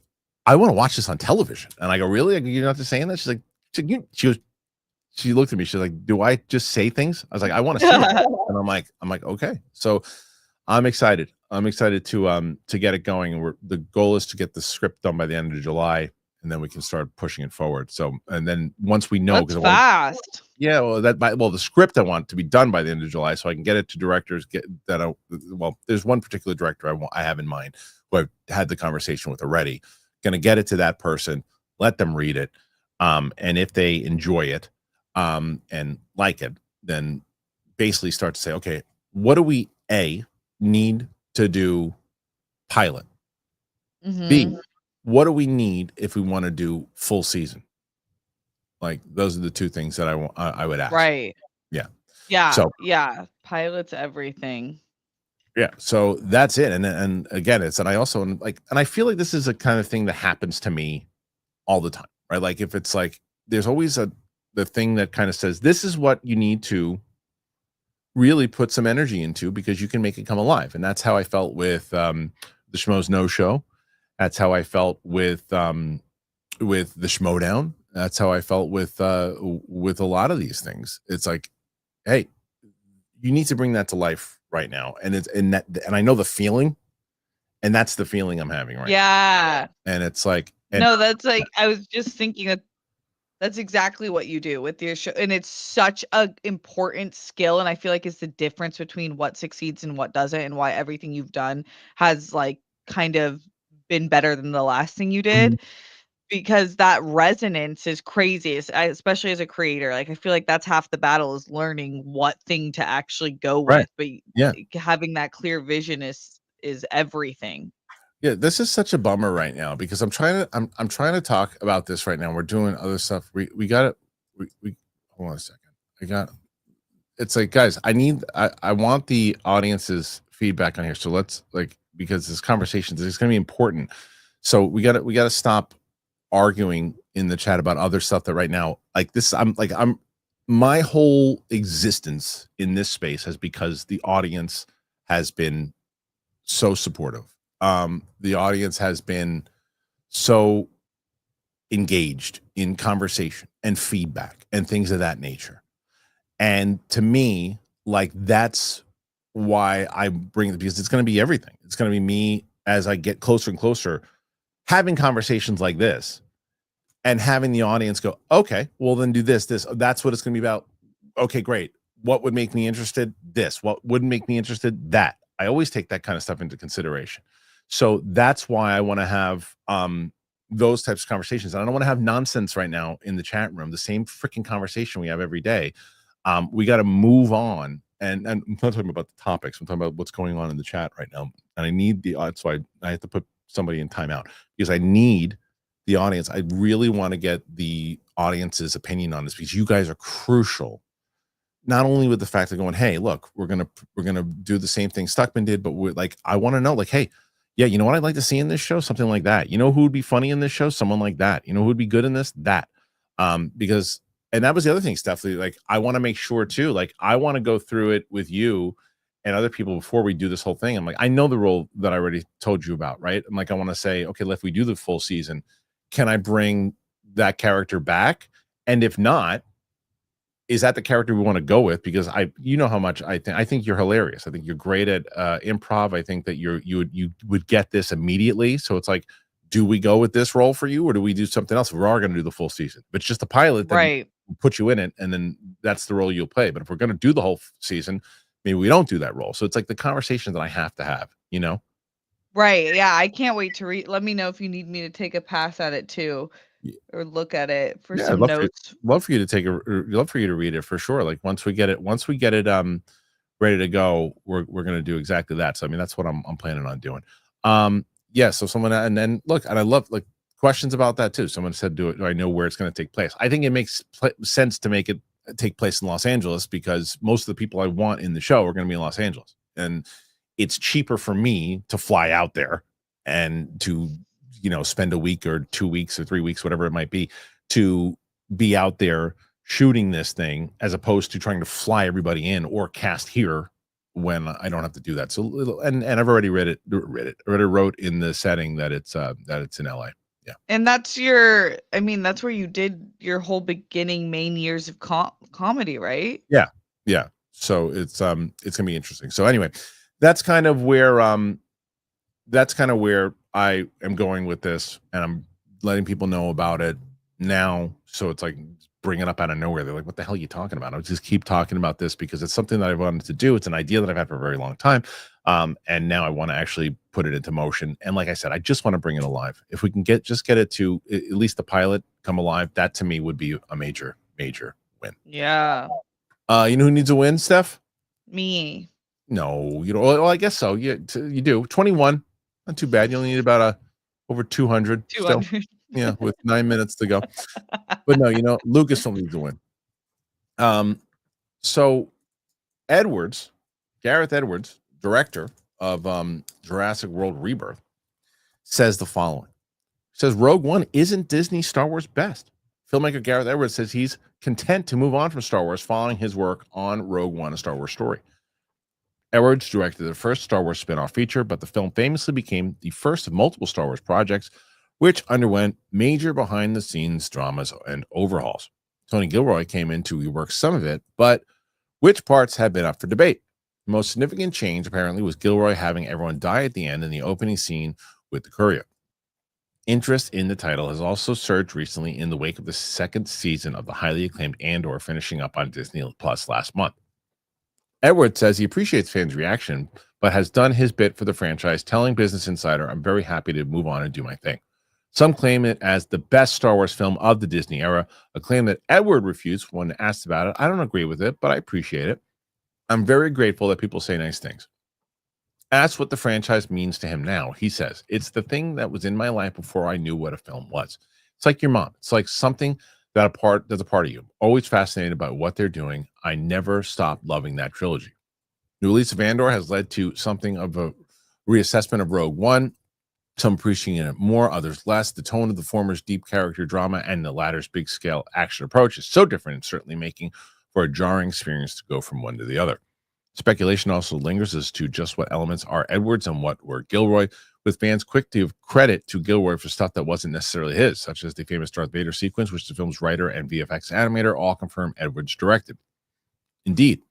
I want to watch this on television. And I go, really? You're not just saying that? She looked at me. She's like, do I just say things? I was like, I want to see it. And I'm like, okay. So I'm excited. I'm excited to get it going. And the goal is to get the script done by the end of July, and then we can start pushing it forward. So, and then once we know, That's fast. yeah, well, the script I want to be done by the end of July, so I can get it to directors. There's one particular director I have in mind who I've had the conversation with already. Going to get it to that person, let them read it, and if they enjoy it and like it, then basically start to say, okay, what do we need to do pilot? B, what do we need if we want to do full season? Like those are the two things that I would ask. Right. Yeah. Yeah. So yeah. Pilot's everything. yeah. So that's it. And again, I also like, and I feel like this is a kind of thing that happens to me all the time, right? Like if it's like, there's always the thing that kind of says, this is what you need to really put some energy into because you can make it come alive. And that's how I felt with the Schmoes No Show. That's how I felt with the Schmodown. That's how I felt with a lot of these things. It's like, hey, you need to bring that to life right now. And I know the feeling, and that's the feeling I'm having right now. And it's like, no, that's like, I was just thinking that that's exactly what you do with your show. And it's such a important skill. And I feel like it's the difference between what succeeds and what doesn't, and why everything you've done has like kind of been better than the last thing you did. Because that resonance is crazy, especially as a creator. Like, I feel like that's half the battle, is learning what thing to actually go with. But yeah, having that clear vision is everything. Yeah, this is such a bummer right now because I'm trying to talk about this right now. We're doing other stuff. We got it. We hold on a second. It's like, guys, I want the audience's feedback on here. So let's because this conversation is going to be important. So we got to stop arguing in the chat about other stuff that right now, like this, my whole existence in this space has because the audience has been so supportive. The audience has been so engaged in conversation and feedback and things of that nature. And to me, like, that's why I bring it, because it's going to be everything. It's going to be me as I get closer and closer having conversations like this and having the audience go, okay, well then do this. That's what it's going to be about. Okay, great. What would make me interested? This. What wouldn't make me interested? That. I always take that kind of stuff into consideration. So that's why I want to have those types of conversations. And I don't want to have nonsense right now in the chat room, the same freaking conversation we have every day. We got to move on. And I'm not talking about the topics. I'm talking about what's going on in the chat right now. And I need that's why I have to put somebody in timeout, because I need the audience. I really want to get the audience's opinion on this, because you guys are crucial. Not only with the fact of going, hey, look, we're gonna do the same thing Stuckman did, but we're like, I want to know, like, hey, yeah, you know what I'd like to see in this show? Something like that. You know who would be funny in this show? Someone like that. You know who would be good in this? That. Because, and that was the other thing, Steph, like, I want to make sure too, like, I want to go through it with you and other people before we do this whole thing. I'm like, I know the role that I already told you about, right? I'm like, I want to say, okay, if we do the full season, can I bring that character back? And if not, is that the character we want to go with? Because you know how much I think you're hilarious. I think you're great at improv. I think that you would get this immediately. So it's like, do we go with this role for you, or do we do something else? We are going to do the full season, but it's just a pilot, then right? We'll put you in it, and then that's the role you'll play. But if we're going to do the whole season, maybe we don't do that role. So it's like the conversation that I have to have, you know? Right. Yeah, I can't wait to read. Let me know if you need me to take a pass at it too, or look at it for Yeah, some notes. love for you to love for you to read it for sure. Like once we get it ready to go, we're gonna do exactly that. So I mean, that's what I'm planning on doing. Yeah. So someone and then look, and I love like questions about that too. Someone said, do I know where it's going to take place? I think it makes sense to make it take place in Los Angeles because most of the people I want in the show are going to be in Los Angeles, and it's cheaper for me to fly out there and to spend a week or 2 weeks or 3 weeks, whatever it might be, to be out there shooting this thing as opposed to trying to fly everybody in or cast here when I don't have to do that. So and I've already I already wrote in the setting that it's in LA. Yeah. And that's that's where you did your whole beginning main years of comedy, right? Yeah. Yeah. So it's gonna be interesting. So anyway, that's kind of where I am going with this, and I'm letting people know about it now. So it's like bring it up out of nowhere. They're like, what the hell are you talking about? I'll just keep talking about this because it's something that I've wanted to do. It's an idea that I've had for a very long time. And now I want to actually put it into motion. And like I said, I just want to bring it alive. If we can get it to at least the pilot come alive, that to me would be a major, major win. Yeah. You know who needs a win, Steph? Me. No, you know. Well, I guess so. You do. 21, not too bad. You only need about over 200. 200. Still. Yeah, with 9 minutes to go. But no, Lucasfilm needs to win. So Gareth Edwards, director of Jurassic World Rebirth, says the following. He says Rogue One isn't Disney's Star Wars best. Filmmaker Gareth Edwards says he's content to move on from Star Wars following his work on Rogue One, a Star Wars story. Edwards directed the first Star Wars spin-off feature, but the film famously became the first of multiple Star Wars projects, which underwent major behind-the-scenes dramas and overhauls. Tony Gilroy came in to rework some of it, but which parts have been up for debate. The most significant change, apparently, was Gilroy having everyone die at the end in the opening scene with the courier. Interest in the title has also surged recently in the wake of the second season of the highly acclaimed Andor finishing up on Disney Plus last month. Edwards says he appreciates fans' reaction, but has done his bit for the franchise, telling Business Insider, "I'm very happy to move on and do my thing." Some claim it as the best Star Wars film of the Disney era, a claim that Edward refutes when asked about it. I don't agree with it, but I appreciate it. I'm very grateful that people say nice things. That's what the franchise means to him now. He says, it's the thing that was in my life before I knew what a film was. It's like your mom. It's like something that's a part of you. Always fascinated by what they're doing. I never stopped loving that trilogy. The release of Andor has led to something of a reassessment of Rogue One. Some appreciating it more, others less. The tone of the former's deep character drama and the latter's big scale action approach is so different and certainly making for a jarring experience to go from one to the other. Speculation also lingers as to just what elements are Edwards and what were Gilroy, with fans quick to give credit to Gilroy for stuff that wasn't necessarily his, such as the famous Darth Vader sequence, which the film's writer and VFX animator all confirm Edwards directed. Indeed,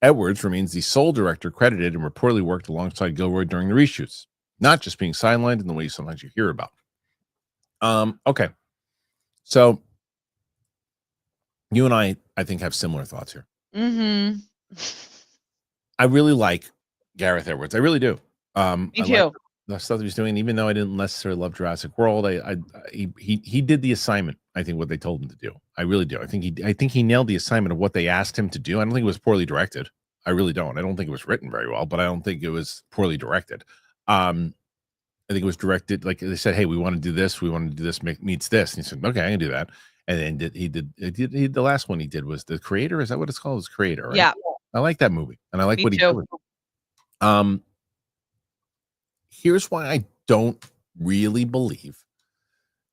Edwards remains the sole director credited and reportedly worked alongside Gilroy during the reshoots, not just being sidelined in the way sometimes you hear about. Okay. So you and I think, have similar thoughts here. Mm-hmm. I really like Gareth Edwards. I really do. Me too. Like the stuff that he's doing, even though I didn't necessarily love Jurassic World, he did the assignment. I think what they told him to do. I really do. I think he nailed the assignment of what they asked him to do. I don't think it was poorly directed. I really don't. I don't think it was written very well, but I don't think it was poorly directed. I think it was directed like they said, "Hey, we want to do this. We want to do this. Meets this." And he said, "Okay, I can do that." And then he did. The last one he did was The Creator. Is that what it's called? It's Creator, right? Yeah. I like that movie, and I like Me what he too. did. Here's why I don't really believe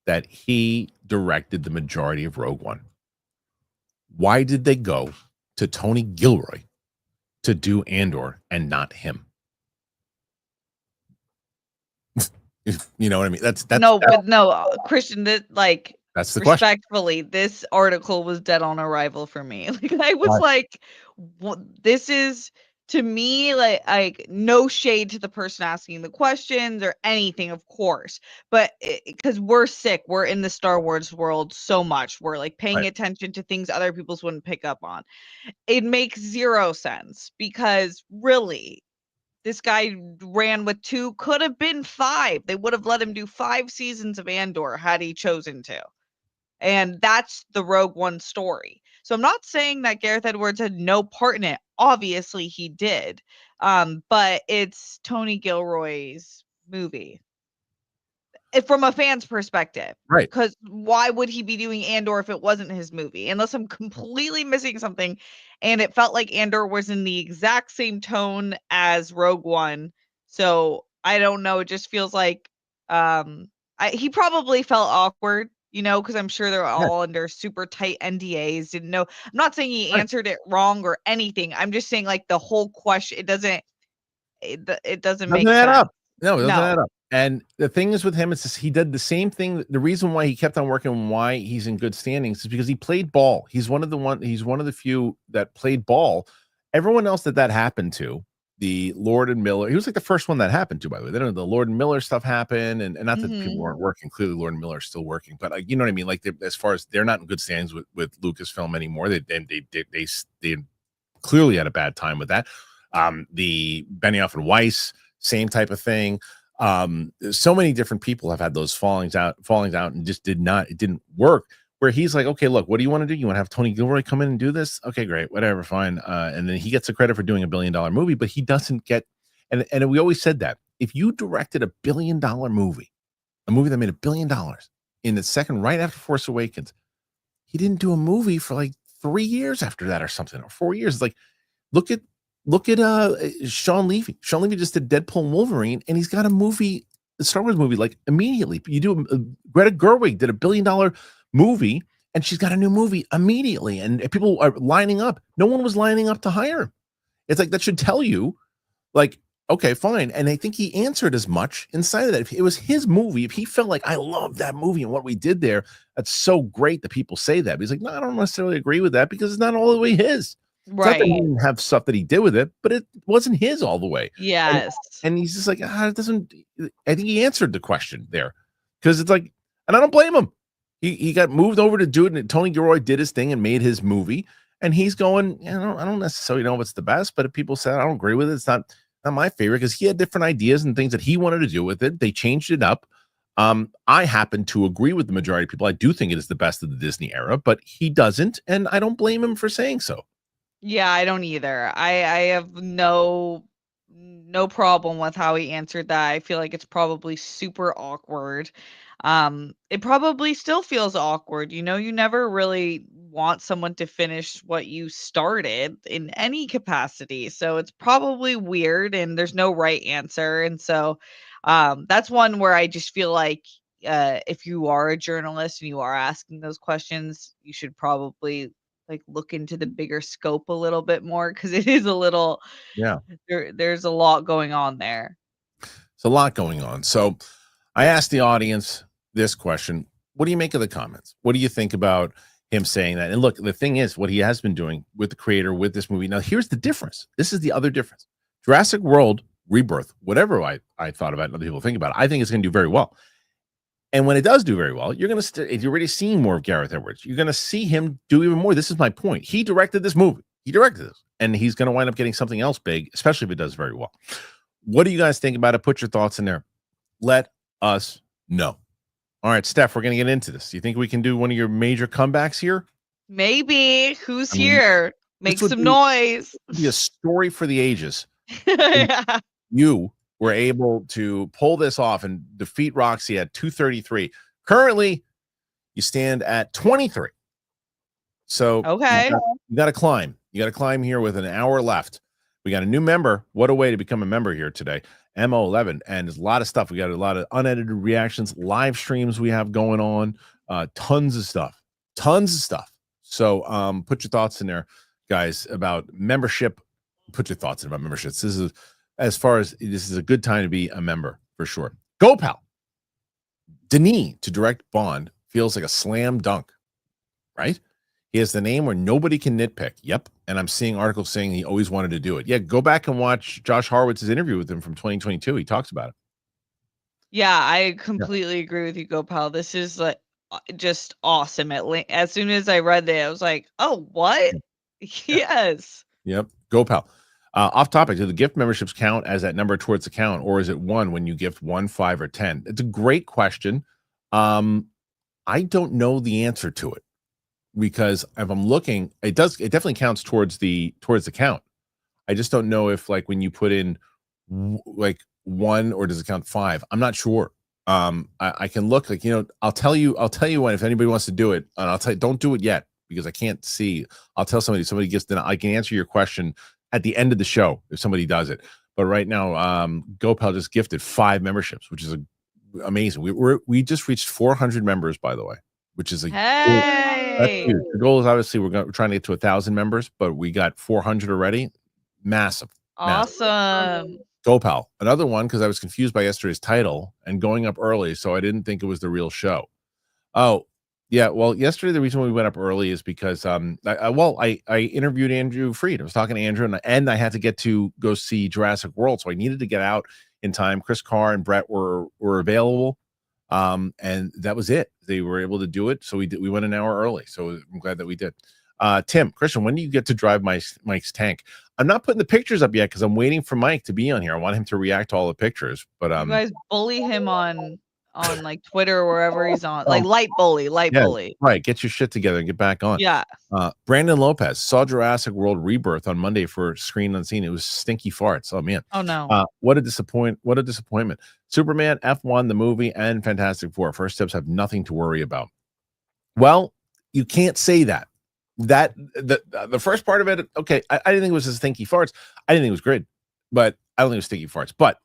that he directed the majority of Rogue One. Why did they go to Tony Gilroy to do Andor and not him? You know what I mean? That's no, Kristian, that's the question. Respectfully, this article was dead on arrival for me. Like I was like, this is to me like no shade to the person asking the questions or anything, of course, but because we're sick, we're in the Star Wars world so much, we're like paying attention to things other people wouldn't pick up on. It makes zero sense because really, This guy ran with 2, could have been 5. They would have let him do 5 seasons of Andor had he chosen to. And that's the Rogue One story. So I'm not saying that Gareth Edwards had no part in it. Obviously he did. But it's Tony Gilroy's movie. From a fan's perspective. Right. Because why would he be doing Andor if it wasn't his movie? Unless I'm completely missing something. And it felt like Andor was in the exact same tone as Rogue One. So I don't know. It just feels like he probably felt awkward, because I'm sure they're all under super tight NDAs. Didn't know. I'm not saying he answered it wrong or anything. I'm just saying like the whole question, it doesn't make sense. Up. No, it doesn't add up. And the thing is with him, it's just, he did the same thing. The reason why he kept on working and why he's in good standings is because he played ball. He's one of the few that played ball. Everyone else that happened to, the Lord and Miller, he was like the first one that happened to, by the way. Then the Lord and Miller stuff happened, and not that people weren't working. Clearly, Lord and Miller are still working, but you know what I mean. Like as far as they're not in good standings with Lucasfilm anymore. They clearly had a bad time with that. The Benioff and Weiss, same type of thing. So many different people have had those fallings out and just it didn't work, where he's like, okay, look, what do you want to do? You want to have Tony Gilroy come in and do this? Okay, great, whatever, fine. And then he gets the credit for doing $1 billion movie, but he doesn't get, and we always said that if you directed $1 billion movie, a movie that made $1 billion in the second, right after Force Awakens, he didn't do a movie for like 3 years after that or something, or 4 years. It's like, look at Sean Levy. Sean Levy just did Deadpool and Wolverine, and he's got a movie, a Star Wars movie, like immediately. You do Greta Gerwig did $1 billion movie, and she's got a new movie immediately, and people are lining up. No one was lining up to hire him. It's like, that should tell you, like, okay, fine. And I think he answered as much inside of that. If it was his movie, if he felt like, I love that movie and what we did there, that's so great that people say that. But he's like, no, I don't necessarily agree with that because it's not all the way his. It's not that he didn't have stuff that he did with it, but it wasn't his all the way. Yes. And he's just like, it doesn't. I think he answered the question there, because it's like, and I don't blame him. He got moved over to do it, and Tony Gilroy did his thing and made his movie, and he's going, I don't necessarily know if it's the best, but if people say I don't agree with it, it's not my favorite, because he had different ideas and things that he wanted to do with it. They changed it up. I happen to agree with the majority of people. I do think it is the best of the Disney era, but he doesn't, and I don't blame him for saying so. Yeah, I don't either. I have no problem with how he answered that. I feel like it's probably super awkward. It probably still feels awkward. You never really want someone to finish what you started in any capacity. So it's probably weird, and there's no right answer. And so that's one where I just feel like if you are a journalist and you are asking those questions, you should probably look into the bigger scope a little bit more, because it is a little, there's a lot going on there. It's a lot going on. So I asked the audience this question: what do you make of the comments? What do you think about him saying that? And look, the thing is, what he has been doing with the creator, with this movie. Now, here's the difference. This is the other difference. Jurassic World Rebirth, whatever I thought about it, other people think about it, I think it's going to do very well. And when it does do very well, you're going to if you're already seeing more of Gareth Edwards, you're going to see him do even more. This is my point. He directed this movie. He directed this, and he's going to wind up getting something else big, especially if it does very well. What do you guys think about it? Put your thoughts in there. Let us know. All right, Steph, we're going to get into this. Do you think we can do one of your major comebacks here? Maybe. Who's here? Make some noise. It would be a story for the ages. Yeah. You were able to pull this off and defeat Roxy at 233. Currently, you stand at 23. So okay, you got to climb. You got to climb here with an hour left. We got a new member. What a way to become a member here today. MO11. And there's a lot of stuff. We got a lot of unedited reactions, live streams we have going on, tons of stuff. So put your thoughts in there, guys, about membership. Put your thoughts in about memberships. This is a good time to be a member for sure. Go, pal. Denis to direct Bond feels like a slam dunk, right? He has the name where nobody can nitpick. Yep. And I'm seeing articles saying he always wanted to do it. Yeah, go back and watch Josh Harwood's interview with him from 2022. He talks about it. Yeah, I completely agree with you, Go, pal. This is like just awesome. As soon as I read that, I was like, oh, what? Yes. Yep. Go, pal. Off topic, do the gift memberships count as that number towards the count, or is it 1 when you gift 1, 5, or 10? It's a great question. I don't know the answer to it because if I'm looking, it definitely counts towards the count. I just don't know if like when you put in like 1 or does it count 5? I'm not sure. I can look like, I'll tell you when, if anybody wants to do it, and I'll tell you, don't do it yet because I can't see. I'll tell somebody gets, then I can answer your question at the end of the show if somebody does it. But right now, GoPal just gifted 5 memberships, which is amazing. We just reached 400 members, by the way, which is a hey. goal. The goal is obviously we're trying to get to 1,000 members, but we got 400 already. Massive. Awesome. GoPal, another one, because I was confused by yesterday's title and going up early, so I didn't think it was the real show. Oh, yeah. Well, yesterday the reason we went up early is because I interviewed Andrew Freed. I was talking to Andrew, and I had to get to go see Jurassic World, so I needed to get out in time. Kris Carr and Brett were available, and that was it. They were able to do it, so we went an hour early. So I'm glad that we did. Tim, Kristian, when do you get to drive Mike's tank? I'm not putting the pictures up yet because I'm waiting for Mike to be on here. I want him to react to all the pictures. But you guys bully him on like Twitter or wherever he's on, like light bully. Right. Get your shit together and get back on. Yeah. Brandon Lopez saw Jurassic World Rebirth on Monday for Screen Unseen. It was stinky farts. Oh man. Oh no. What a disappointment. Superman, F1, the movie, and Fantastic Four. First steps have nothing to worry about. Well, you can't say that. The first part of it, okay, I didn't think it was a stinky farts. I didn't think it was great, but I don't think it was stinky farts. But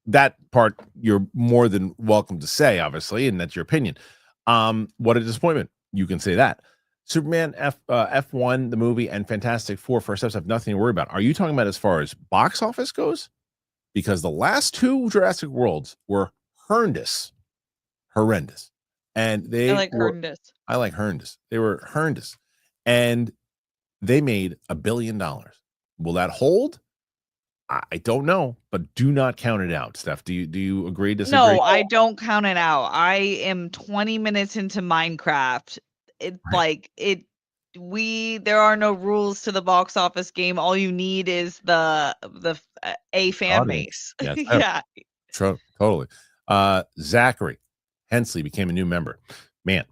that part you're more than welcome to say, obviously, and that's your opinion. What a disappointment. You can say that. Superman, F1, the movie, and Fantastic Four first steps have nothing to worry about. Are you talking about as far as box office goes? Because the last 2 Jurassic Worlds were horrendous. And I like horrendous. I like horrendous. They were horrendous. And they made $1 billion. Will that hold? I don't know, but do not count it out. Steph, do you agree? Disagree? No, I don't count it out. I am 20 minutes into Minecraft. There are no rules to the box office game. All you need is a fan base. Yeah. Totally. Zachary Hensley became a new member. Man,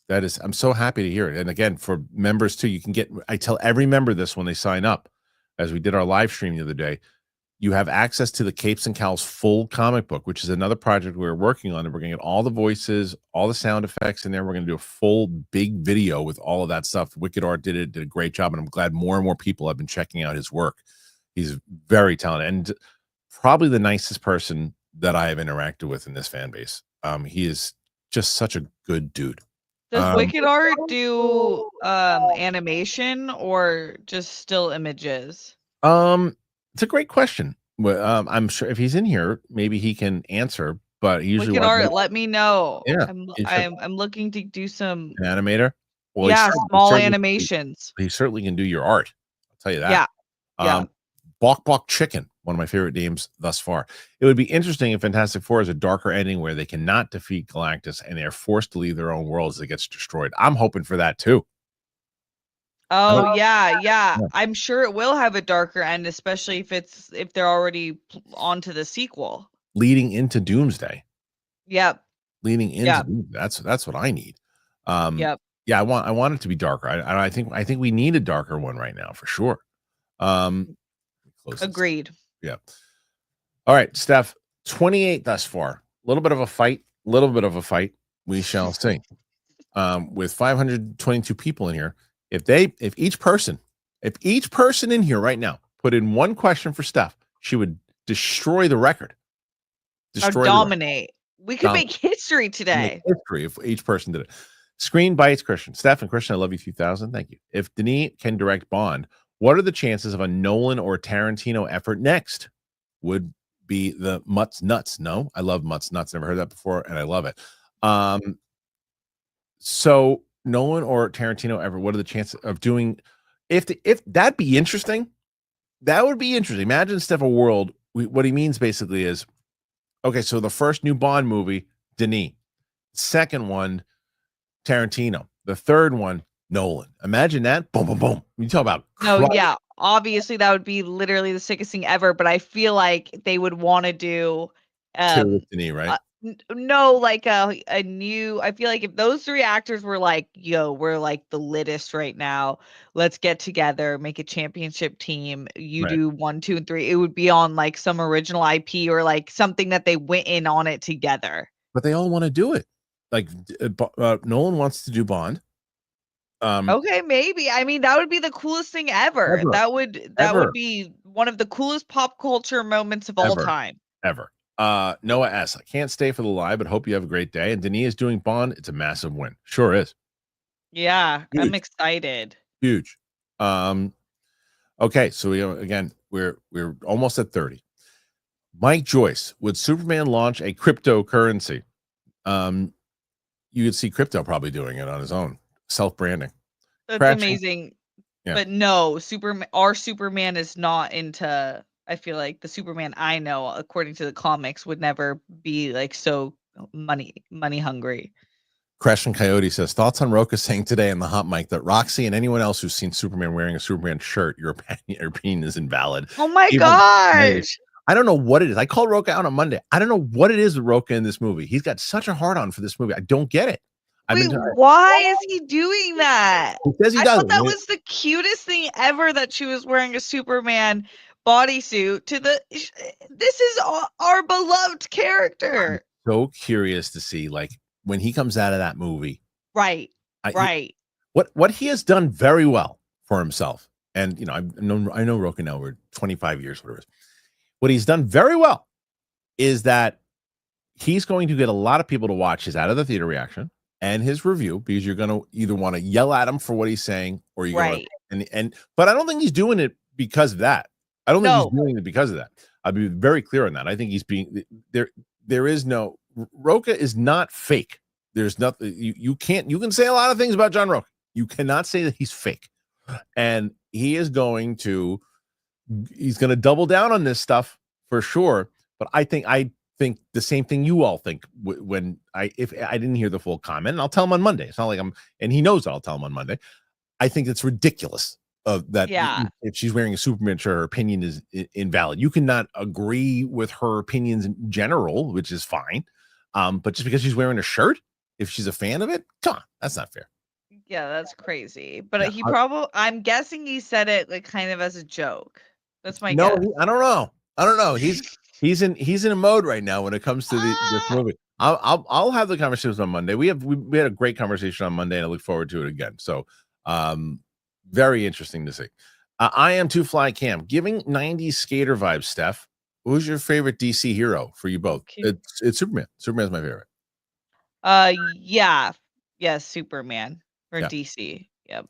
I'm so happy to hear it. And again, for members too, I tell every member this when they sign up, as we did our live stream the other day, you have access to the Capes and Cowls full comic book, which is another project we're working on. And we're going to get all the voices, all the sound effects in there. We're going to do a full big video with all of that stuff. Wicked Art did a great job. And I'm glad more and more people have been checking out his work. He's very talented and probably the nicest person that I have interacted with in this fan base. He is just such a good dude. Does Wicked Art do animation or just still images? It's a great question. I'm sure if he's in here, maybe he can answer. But he usually Wicked Art, let me know. Yeah, I'm looking to do some animator. Well, yeah, small animations. He certainly can do your art. I'll tell you that. Yeah. Bok Chicken, one of my favorite names thus far. It would be interesting if Fantastic Four is a darker ending where they cannot defeat Galactus and they're forced to leave their own world as it gets destroyed. I'm hoping for that too. Oh yeah. I'm sure it will have a darker end, especially if they're already onto the sequel. Leading into Doomsday. Yep. Leading into Doomsday. That's what I need. Yep. Yeah, I want it to be darker. I think we need a darker one right now for sure. Agreed. Yeah. All right, Steph, 28 thus far. A little bit of a fight. We shall see. With 522 people in here, if each person in here right now put in one question for Steph, she would destroy the record. Dominate. We could make history today. History if each person did it. Screen bites, Kristian. Steph and Kristian, I love you 2000. Thank you. If Denis can direct Bond, what are the chances of a Nolan or Tarantino effort next? Would be the Mutts Nuts. No, I love Mutts Nuts. Never heard that before, and I love it. So Nolan or Tarantino effort, what are the chances of doing? If that'd be interesting, that would be interesting. Imagine Steph a world. What he means basically is, okay, so the first new Bond movie, Denis. Second one, Tarantino. The third one, Nolan. Imagine that. Boom, boom, boom. You talk about obviously that would be literally the sickest thing ever, but I feel like they would want to do Denis, right? no, like a new. I feel like if those 3 actors were like, "Yo, we're like the littest right now. Let's get together, make a championship team. You Right. do 1, 2, and 3." It would be on like some original IP or like something that they went in on it together. But they all want to do it. Like Nolan wants to do Bond. Okay, maybe. I mean, that would be the coolest thing ever. Ever. That would be one of the coolest pop culture moments of all time. Ever. Noah S. I can't stay for the live, but hope you have a great day. And Denis is doing Bond. It's a massive win. Sure is. Yeah, Huge. I'm excited. Huge. Okay, so we're almost at 30. Mike Joyce, would Superman launch a cryptocurrency? You could see crypto probably doing it on his own, self-branding. That's Crashing. amazing. Yeah. But no, our Superman is not into. I feel like the Superman I know, according to the comics, would never be like so money hungry. Crash and Coyote says, thoughts on Rocha saying today in the hot mic that Roxy and anyone else who's seen Superman wearing a Superman shirt, your opinion is invalid. Oh my gosh. I don't know what it is. I called Rocha out on Monday. I don't know what it is with Rocha in this movie. He's got such a hard on for this movie. I don't get it. Wait, why is he doing that? He says he I does. thought that was the cutest thing ever that she was wearing a Superman bodysuit to the. This is our beloved character. I'm so curious to see, like, when he comes out of that movie. Right. Right. What he has done very well for himself. And, you know, I know Rocha now, we're 25 years, whatever it is. What he's done very well is that he's going to get a lot of people to watch his out of the theater reaction and his review, because you're going to either want to yell at him for what he's saying, or you're going to, but I don't think he's doing it because of that. I don't think he's doing it because of that. I'll be very clear on that. I think he's being there is no, Rocha is not fake. There's nothing, you can say a lot of things about John Rocha. You cannot say that he's fake. And he's going to double down on this stuff for sure. But I think the same thing you all think if I didn't hear the full comment, and I'll tell him on Monday. It's not like and he knows that I'll tell him on Monday. I think it's ridiculous that if she's wearing a Superman shirt, her opinion is invalid. You cannot agree with her opinions in general, which is fine. But just because she's wearing a shirt, if she's a fan of it, come on, that's not fair. Yeah, that's crazy. But I'm guessing he said it like kind of as a joke. That's my guess. I don't know. He's in a mode right now when it comes to this movie. I'll have the conversations on Monday. We had a great conversation on Monday, and I look forward to it again. So, very interesting to see. I am Too Fly Cam, giving 90s skater vibes. Steph, who's your favorite DC hero for you both? It's Superman. Superman's my favorite. Yes, Superman for DC. Yep.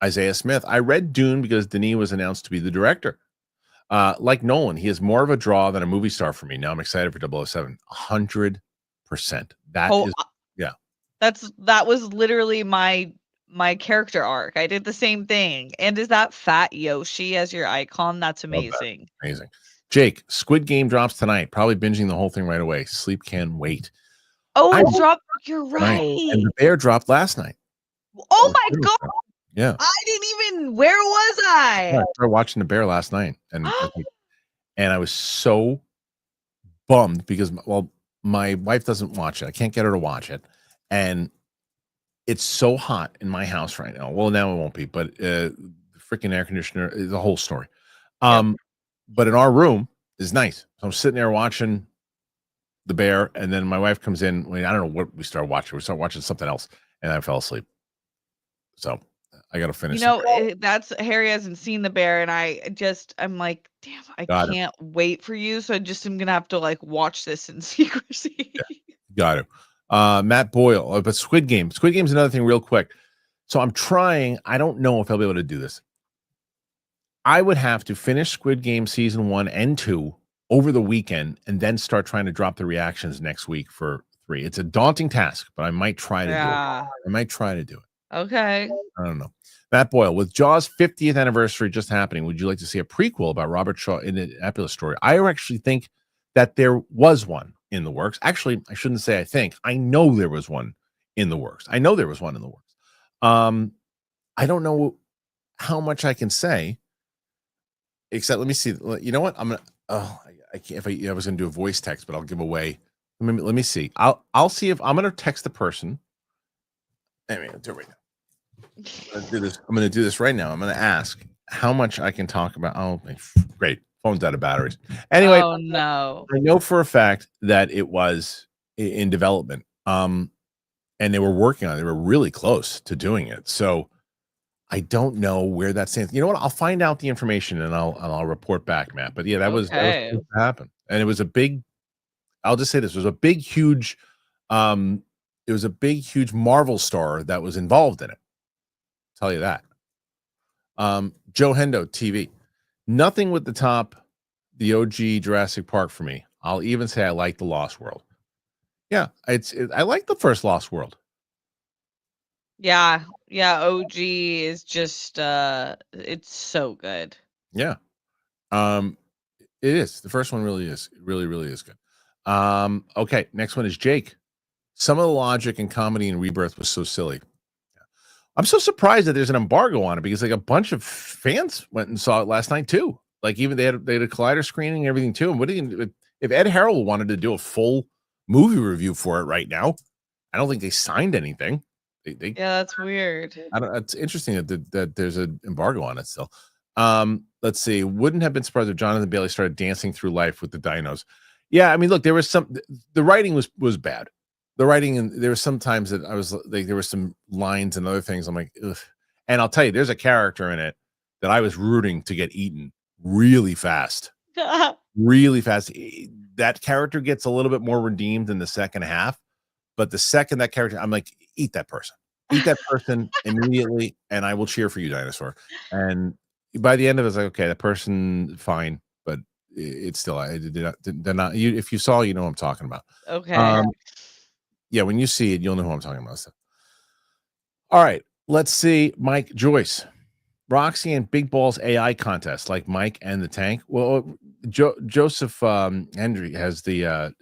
Isaiah Smith. I read Dune because Denis was announced to be the director. Like Nolan, he is more of a draw than a movie star for me. Now I'm excited for 007. 100%. That was literally my character arc. I did the same thing. And is that Fat Yoshi as your icon? That's amazing. Amazing. Jake, Squid Game drops tonight. Probably binging the whole thing right away. Sleep can wait. Oh, it dropped. You're right. And The Bear dropped last night. Oh my God. Yeah. I didn't even. Where was I? I started watching The Bear last night, and I was so bummed because my wife doesn't watch it. I can't get her to watch it, and it's so hot in my house right now. Well, now it won't be, but the freaking air conditioner is a whole story. But in our room is nice. So I'm sitting there watching The Bear, and then my wife comes in. I don't know what we started watching. We started watching something else, and I fell asleep. So I got to finish. That's Harry hasn't seen The Bear, and I'm like, damn, I can't wait for you. So I just am gonna have to like watch this in secrecy. Got it. Matt Boyle, but Squid Game. Squid Game's another thing, real quick. So I'm trying. I don't know if I'll be able to do this. I would have to finish Squid Game season 1 and 2 over the weekend, and then start trying to drop the reactions next week for 3. It's a daunting task, but I might try to do it. I might try to do it. Okay. I don't know. Matt Boyle, with Jaws' 50th anniversary just happening, would you like to see a prequel about Robert Shaw in the Nebula story? I actually think that there was one in the works. Actually, I shouldn't say I think. I know there was one in the works. I don't know how much I can say, Except, let me see. You know what? I'm gonna. Oh, I can't. If I was gonna do a voice text, but I'll give away. Let me see. I'll see if I'm gonna text the person. Anyway, I'll do it right now. I'm gonna do this right now. I'm gonna ask how much I can talk about. Oh, great. Phone's out of batteries. Anyway, Oh no. I know for a fact that it was in development. And they were working on it. They were really close to doing it. So I don't know where that stands. You know what? I'll find out the information and I'll report back, Matt. But yeah, that was Okay. supposed to happen. And it was a big, I'll just say this, it was a big, huge, it was a big, huge Marvel star that was involved in it. Tell you that. Joe Hendo TV. Nothing with the top, the OG Jurassic Park for me. I'll even say I like the Lost World. Yeah, I like the first Lost World. Yeah. OG is just it's so good. Yeah. It is. The first one really is. It really, really is good. Okay, next one is Jake. Some of the logic and comedy in Rebirth was so silly. I'm so surprised that there's an embargo on it because like a bunch of fans went and saw it last night too. Like even they had a Collider screening and everything too. And what do you, if Ed Harrell wanted to do a full movie review for it right now? I don't think they signed anything. They Yeah, that's weird. I don't. It's interesting that there's an embargo on it still. Let's see. Wouldn't have been surprised if Jonathan Bailey started dancing through life with the dinos. Yeah, I mean, look, there was the writing was bad. The writing, and there were some times that I was like, there were some lines and other things. I'm like, ugh. And I'll tell you, there's a character in it that I was rooting to get eaten really fast, really fast. That character gets a little bit more redeemed in the second half, but the second that character, I'm like, eat that person immediately, and I will cheer for you, dinosaur. And by the end of it, it's like, okay, that person, fine, but it's still, I did not. You, if you saw, you know what I'm talking about. Okay. Yeah, when you see it, you'll know who I'm talking about. So. All right, let's see. Mike Joyce, Roxy and Big Balls AI contest, like Mike and the Tank. Well, Joseph Hendry has the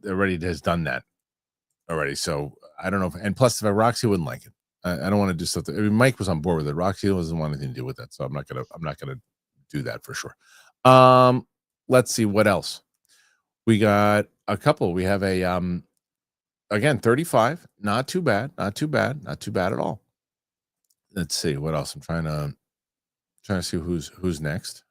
already has done that already. So I don't know. And plus, if Roxy wouldn't like it, I don't want to do something. I mean, Mike was on board with it. Roxy doesn't want anything to do with that, so I'm not gonna do that for sure. Let's see what else. We got a couple. We have a again 35. Not too bad. Not too bad. Not too bad at all. Let's see what else. I'm trying to see who's next.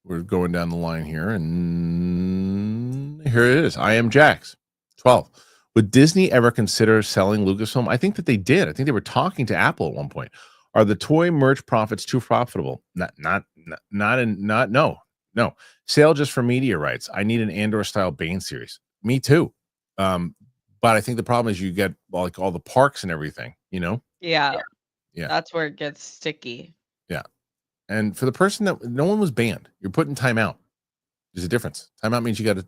We're going down the line here, and here it is. I am Jax 12. Would Disney ever consider selling Lucasfilm? I think that they did. I think they were talking to Apple at one point. Are the toy merch profits too profitable? No. Sale just for media rights. I need an Andor style Bane series. Me too. But I think the problem is you get like all the parks and everything, you know? Yeah. Yeah. That's where it gets sticky. Yeah. And for the person that no one was banned, you're putting time out. There's a difference. Time out means you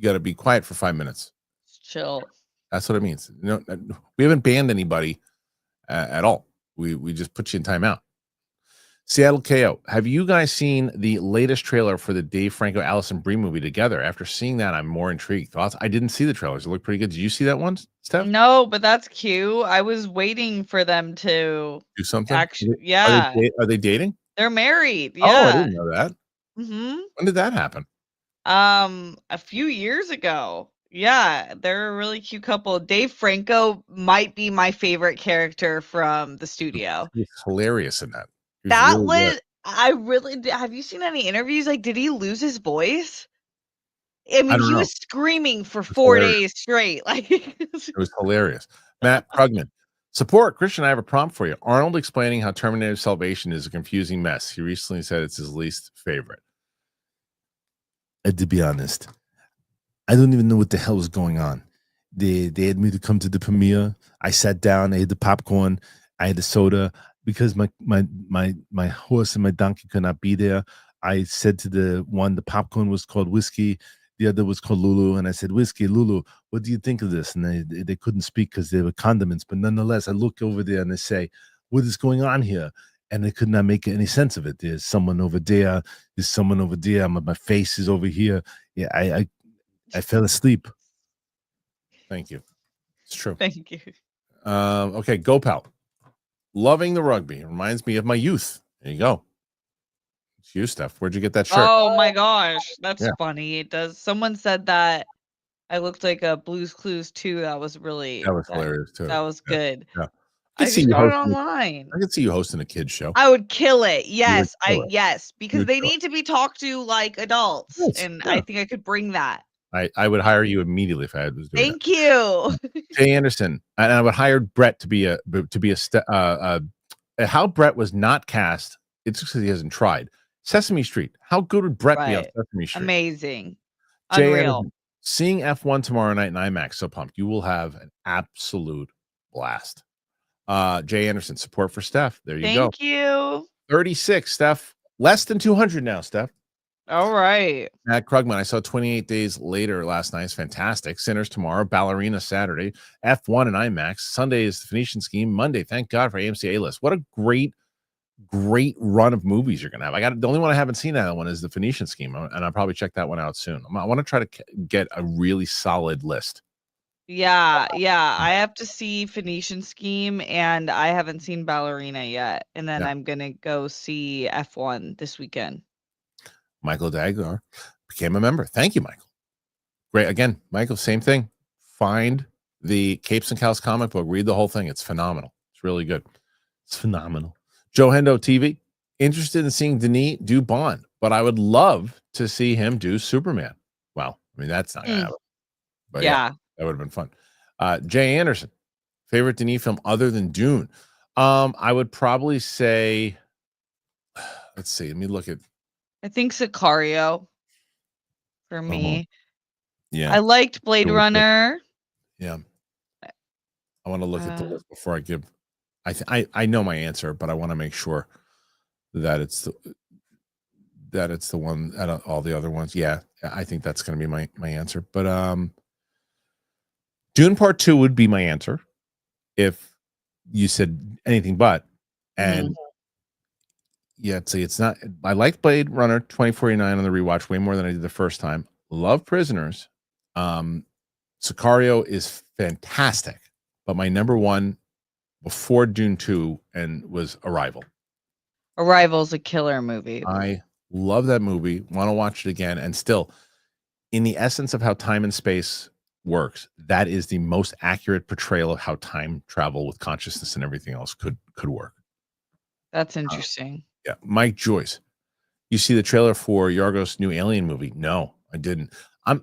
gotta be quiet for 5 minutes. Chill. That's what it means. You know, we haven't banned anybody at all. We just put you in timeout. Seattle KO. Have you guys seen the latest trailer for the Dave Franco Allison Brie movie together? After seeing that, I'm more intrigued. Thoughts? I didn't see the trailers. It looked pretty good. Did you see that one, Steph? No, but that's cute. I was waiting for them to Do something. actually. Yeah, Are they dating? they're married. Oh, I Yeah. didn't know that. Mm-hmm. When did that happen? A few years ago. Yeah, they're a really cute couple. Dave Franco might be my favorite character from the studio. He's hilarious in that. That was I really have you seen any interviews? Like, did he lose his voice? I mean, he was screaming for 4 days straight. Like, it was hilarious. Matt Krugman. Support. Kristian, I have a prompt for you. Arnold explaining how Terminator Salvation is a confusing mess. He recently said it's his least favorite. To be honest, I don't even know what the hell was going on. They had me to come to the premiere. I sat down. I had the popcorn. I had the soda because my horse and my donkey could not be there. I said to the popcorn was called whiskey. The other was called Lulu. And I said, whiskey, Lulu, what do you think of this? And they couldn't speak because they were condiments. But nonetheless, I look over there and they say, what is going on here? And they could not make any sense of it. There's someone over there. There's someone over there. My face is over here. Yeah, I fell asleep. Thank you. It's true. Thank you. Okay, go pal. Loving the rugby. Reminds me of my youth. There you go. It's you, Steph. Where'd you get that shirt? Oh my gosh, that's Yeah. funny. It does. Someone said that I looked like a Blue's Clues too. That was really Hilarious too. that was Yeah. good. Yeah. I just got it online. I could see you hosting a kids show. I would kill it. Yes, kill it. yes, because would they kill it. need to be talked to like adults, Yes, and yeah. I think I could bring that. I would hire you immediately if I was doing Thank you. Jay Anderson, and I would hire Brett to be how Brett was not cast. It's just because he hasn't tried. Sesame Street. How good would Brett be on Right. Sesame Street? Amazing. Jay Unreal. Anderson, seeing F1 tomorrow night in IMAX. So pumped. You will have an absolute blast. Jay Anderson, support for Steph. There you go. Thank you. 36, Steph. Less than 200 now, Steph. All right. Matt Krugman, I saw 28 Days Later last night. It's fantastic. Sinners tomorrow. Ballerina Saturday. F1 and IMAX. Sunday is The Phoenician Scheme. Monday, thank God for AMC A-List. What a great run of movies you're going to have. The only one I haven't seen that one is The Phoenician Scheme, and I'll probably check that one out soon. I want to try to get a really solid list. Yeah. I have to see Phoenician Scheme, and I haven't seen Ballerina yet. And then I'm going to go see F1 this weekend. Michael Daglar became a member. Thank you, Michael. Great. Again, Michael, same thing. Find the Capes and Cows comic book. Read the whole thing. It's phenomenal. It's really good. It's phenomenal. Joe Hendo TV. Interested in seeing Denis do Bond, but I would love to see him do Superman. Well, I mean, that's not going to happen. But yeah, that would have been fun. Jay Anderson. Favorite Denis film other than Dune? I would probably say, let's see. Let me look at. I think Sicario for me. Yeah. I liked Blade Runner. Yeah. I want to look at the list before I give. I know my answer, but I want to make sure that it's the one out of all the other ones. Yeah, I think that's going to be my answer. But Dune Part 2 would be my answer if you said anything but. And yeah, see, it's not. I liked Blade Runner 2049 on the rewatch way more than I did the first time. Love Prisoners. Sicario is fantastic, but my number one before Dune 2 was Arrival. Arrival's a killer movie. I love that movie. Want to watch it again. And still, in the essence of how time and space works, that is the most accurate portrayal of how time travel with consciousness and everything else could work. That's interesting. Yeah. Mike Joyce. You see the trailer for Yorgos' new Alien movie? No, I didn't.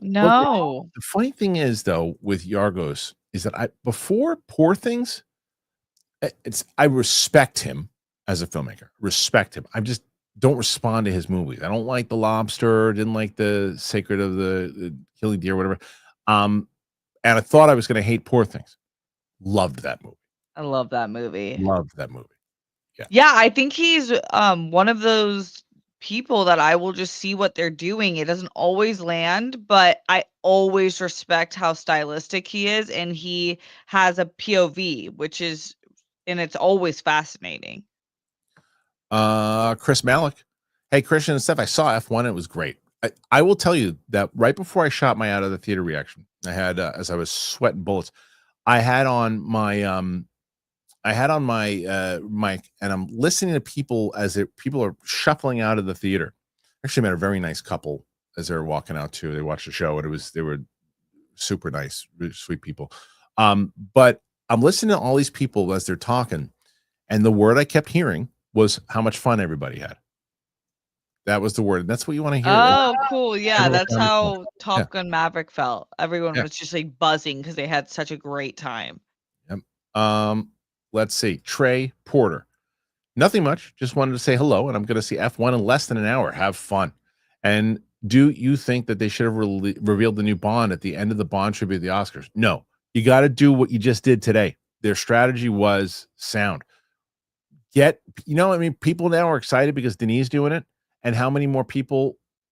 No. Look, the funny thing is, though, with Yorgos is that before Poor Things, I respect him as a filmmaker. Respect him. I just don't respond to his movies. I don't like The Lobster. Didn't like The Sacred of the Killing Deer, whatever. And I thought I was going to hate Poor Things. Loved that movie. I love that movie. Loved that movie. Yeah, I think he's one of those people that I will just see what they're doing. It doesn't always land, but I always respect how stylistic he is, and he has a POV, and it's always fascinating. Chris Malick. Hey, Kristian and Steph, I saw F1. It was great. I will tell you that right before I shot my out of the theater reaction, I had as I was sweating bullets, I had on my mic, and I'm listening to people people are shuffling out of the theater. Actually met a very nice couple as they were walking out too. They watched the show, and they were super nice, really sweet people. But I'm listening to all these people as they're talking, and the word I kept hearing was how much fun everybody had. That was the word. That's what you want to hear. Oh, cool. Yeah, that's how Top Gun Maverick felt. Everyone was just like buzzing because they had such a great time. Yep. Let's see. Trey Porter. Nothing much. Just wanted to say hello, and I'm going to see F1 in less than an hour. Have fun. And do you think that they should have revealed the new Bond at the end of the Bond tribute at the Oscars? No. You got to do what you just did today. Their strategy was sound. People now are excited because Denis is doing it. And how many more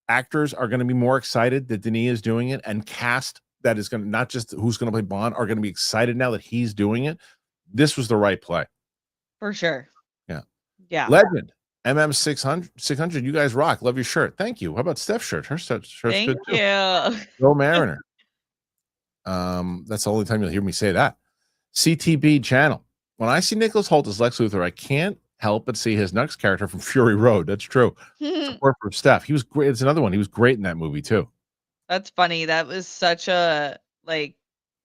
actors are going to be more excited that Denis is doing it, and cast that is going to, not just who's going to play Bond, are going to be excited now that he's doing it. This was the right play. For sure. Yeah. Legend. MM600. You guys rock. Love your shirt. Thank you. How about Steph's shirt? Her shirt's Thank good too. you. Go Mariner. That's the only time you'll hear me say that. CTB channel. When I see Nicholas Hoult as Lex Luthor, I can't help but see his next character from Fury Road. That's true. Support for Steph. He was great. It's another one. He was great in that movie too. That's funny. That was such a like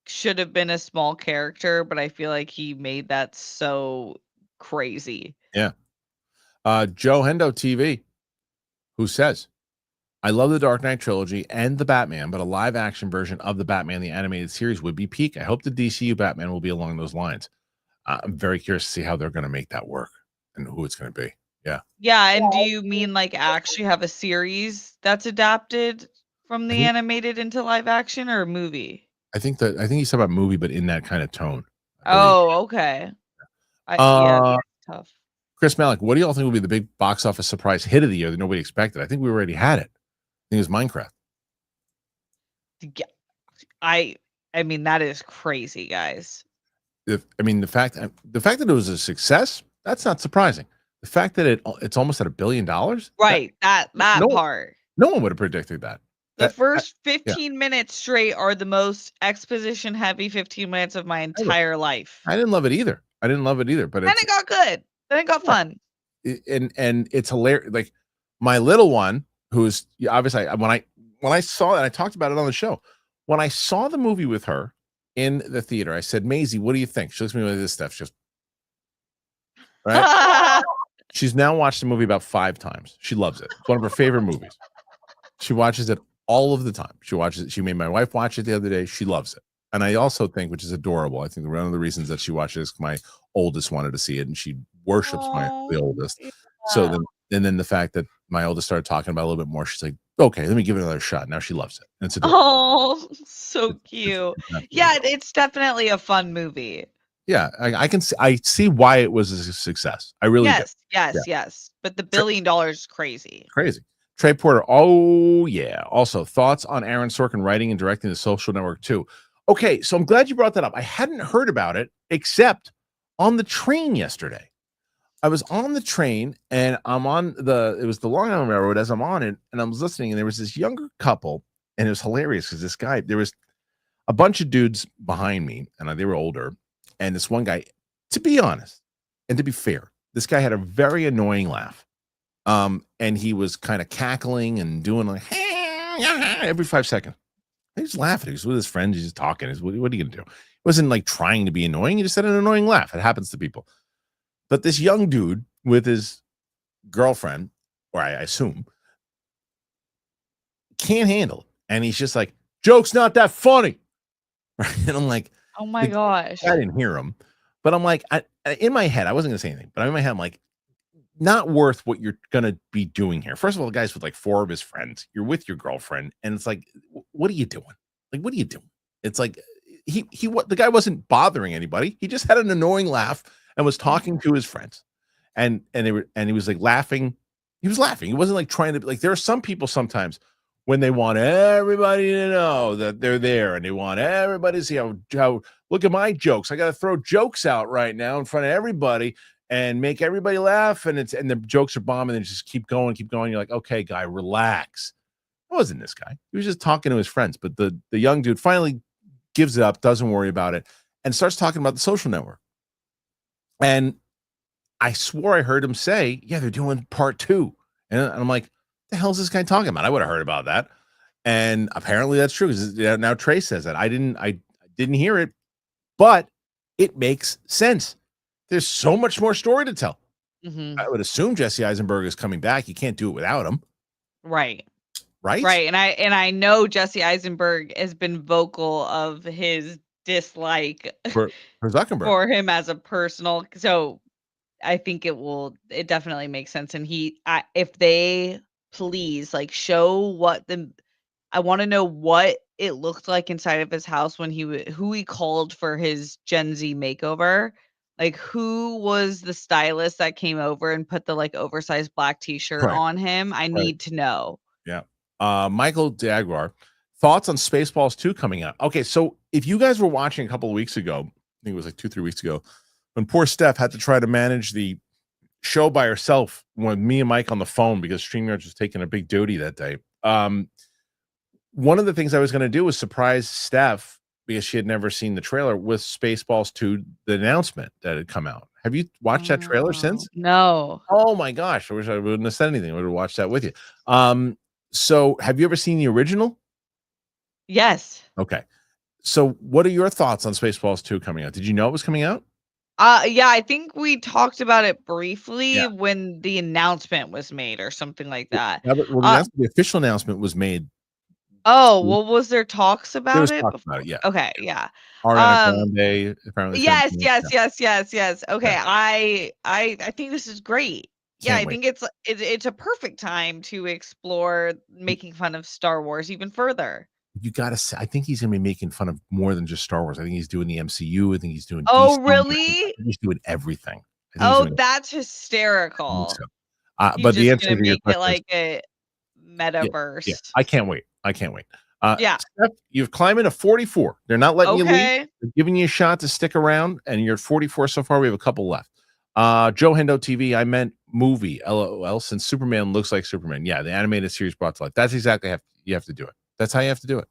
should have been a small character, but I feel like he made that so crazy. Yeah. Joe Hendo TV, who says, I love the Dark Knight trilogy and the Batman, but a live action version of the Batman, the animated series, would be peak. I hope the DCU Batman will be along those lines. I'm very curious to see how they're going to make that work and who it's going to be. Yeah. Yeah, and do you mean like actually have a series that's adapted from the animated into live action or a movie? I think he's talking about movie, but in that kind of tone. Oh, okay. Yeah, that's tough. Chris Malick, what do y'all think will be the big box office surprise hit of the year that nobody expected? I think we already had it. I think it was Minecraft. Yeah, I mean that is crazy, guys. The fact that it was a success, that's not surprising. The fact that it's almost at $1 billion, right? That part. No one would have predicted that. The first 15 minutes straight are the most exposition heavy 15 minutes of my entire life. I didn't love it either. But then it got good. Then it got fun. And it's hilarious. Like my little one, who's obviously when I saw it, I talked about it on the show. When I saw the movie with her in the theater, I said, Maisie, what do you think? She looks at me with this stuff. Just right. She's now watched the movie about 5 times. She loves it. It's one of her favorite movies. She watches it all of the time. She watches it. She made my wife watch it the other day. She loves it. And I also think, which is adorable, I think one of the reasons that she watches, my oldest wanted to see it, and she worships the oldest. Yeah. So then the fact that my oldest started talking about it a little bit more, she's like, okay, let me give it another shot. Now she loves it. And it's adorable. Oh, so cute. Yeah, it's definitely a fun movie. Yeah, I see why it was a success. I really do. Yes. But the $1 billion is crazy. Crazy. Trey Porter, oh yeah. Also, thoughts on Aaron Sorkin writing and directing The Social Network 2. Okay, so I'm glad you brought that up. I hadn't heard about it except on the train yesterday. I was on the train and it was the Long Island Railroad as I'm on it, and I was listening, and there was this younger couple, and it was hilarious because there was a bunch of dudes behind me, and they were older, and this one guy, to be honest, and to be fair, this guy had a very annoying laugh. And he was kind of cackling and doing like every 5 seconds. He was laughing. He was with his friends. He's just talking. What are you going to do? He wasn't like trying to be annoying. He just had an annoying laugh. It happens to people. But this young dude with his girlfriend, or I assume, can't handle it. And he's just like, joke's not that funny. Right? And I'm like, oh my gosh. I didn't hear him. But I'm like, in my head, I wasn't going to say anything. But in my head, I'm like, not worth what you're going to be doing here. First of all, the guy's with like 4 of his friends. You're with your girlfriend. And it's like, what are you doing? Like, what are you doing? It's like, the guy wasn't bothering anybody. He just had an annoying laugh and was talking to his friends. And he was like laughing. He was laughing. He wasn't like trying to, like, there are some people sometimes when they want everybody to know that they're there and they want everybody to see how look at my jokes. I got to throw jokes out right now in front of everybody and make everybody laugh, and the jokes are bombing, and just keep going. You're like, okay, guy, relax. It wasn't this guy. He was just talking to his friends. But the young dude finally gives it up, doesn't worry about it, and starts talking about The Social Network. And I swore I heard him say, yeah, they're doing part 2. And I'm like, the hell is this guy talking about? I would have heard about that. And apparently that's true, because now Trey says that. I didn't hear it, but it makes sense. There's so much more story to tell. Mm-hmm. I would assume Jesse Eisenberg is coming back. You can't do it without him. Right. And I know Jesse Eisenberg has been vocal of his dislike for Zuckerberg, for him as a personal. So I think it definitely makes sense. And if they please like show I want to know what it looked like inside of his house when who he called for his Gen Z makeover. Like, who was the stylist that came over and put the like oversized black t-shirt on him? I need to know. Yeah. Michael Daguar, thoughts on Spaceballs 2 coming out? Okay, so if you guys were watching a couple of weeks ago, I think it was like 2-3 weeks ago, when poor Steph had to try to manage the show by herself when me and Mike on the phone because StreamYard was taking a big duty that day. One of the things I was going to do was surprise Steph because she had never seen the trailer with Spaceballs 2, the announcement that had come out. Have you watched that trailer since? No. Oh my gosh, I wish I wouldn't have said anything. I would have watched that with you. So have you ever seen the original? Yes. Okay. So what are your thoughts on Spaceballs 2 coming out? Did you know it was coming out? Yeah, I think we talked about it briefly Yeah. when the announcement was made or something like that. Yeah, but, well, the official announcement was made. Oh, well, was there talks There about was it talk before? about it, yeah. Okay, yeah. Ariana Um, Grande apparently said yes, yes, yeah. yes. Okay, Yeah. I think this is great. Yeah, Can't I wait. think it's a perfect time to explore making fun of Star Wars even further. You gotta say, I think he's gonna be making fun of more than just Star Wars. I think he's doing the MCU. I think he's doing Oh, DC. I really? think he's doing everything. I think he's Oh, doing that's I think hysterical. so. He's But the just answer gonna to your make it question is like a yeah, yeah. metaverse. I can't wait. I can't wait. Yeah. Steph, you've climbed into 44. They're not letting you leave. Okay. They're giving you a shot to stick around, and you're at 44 so far. We have a couple left. Joe Hendo TV, I meant movie. LOL. Since Superman looks like Superman. Yeah, the animated series brought to life. That's exactly how you have to do it. That's how you have to do it.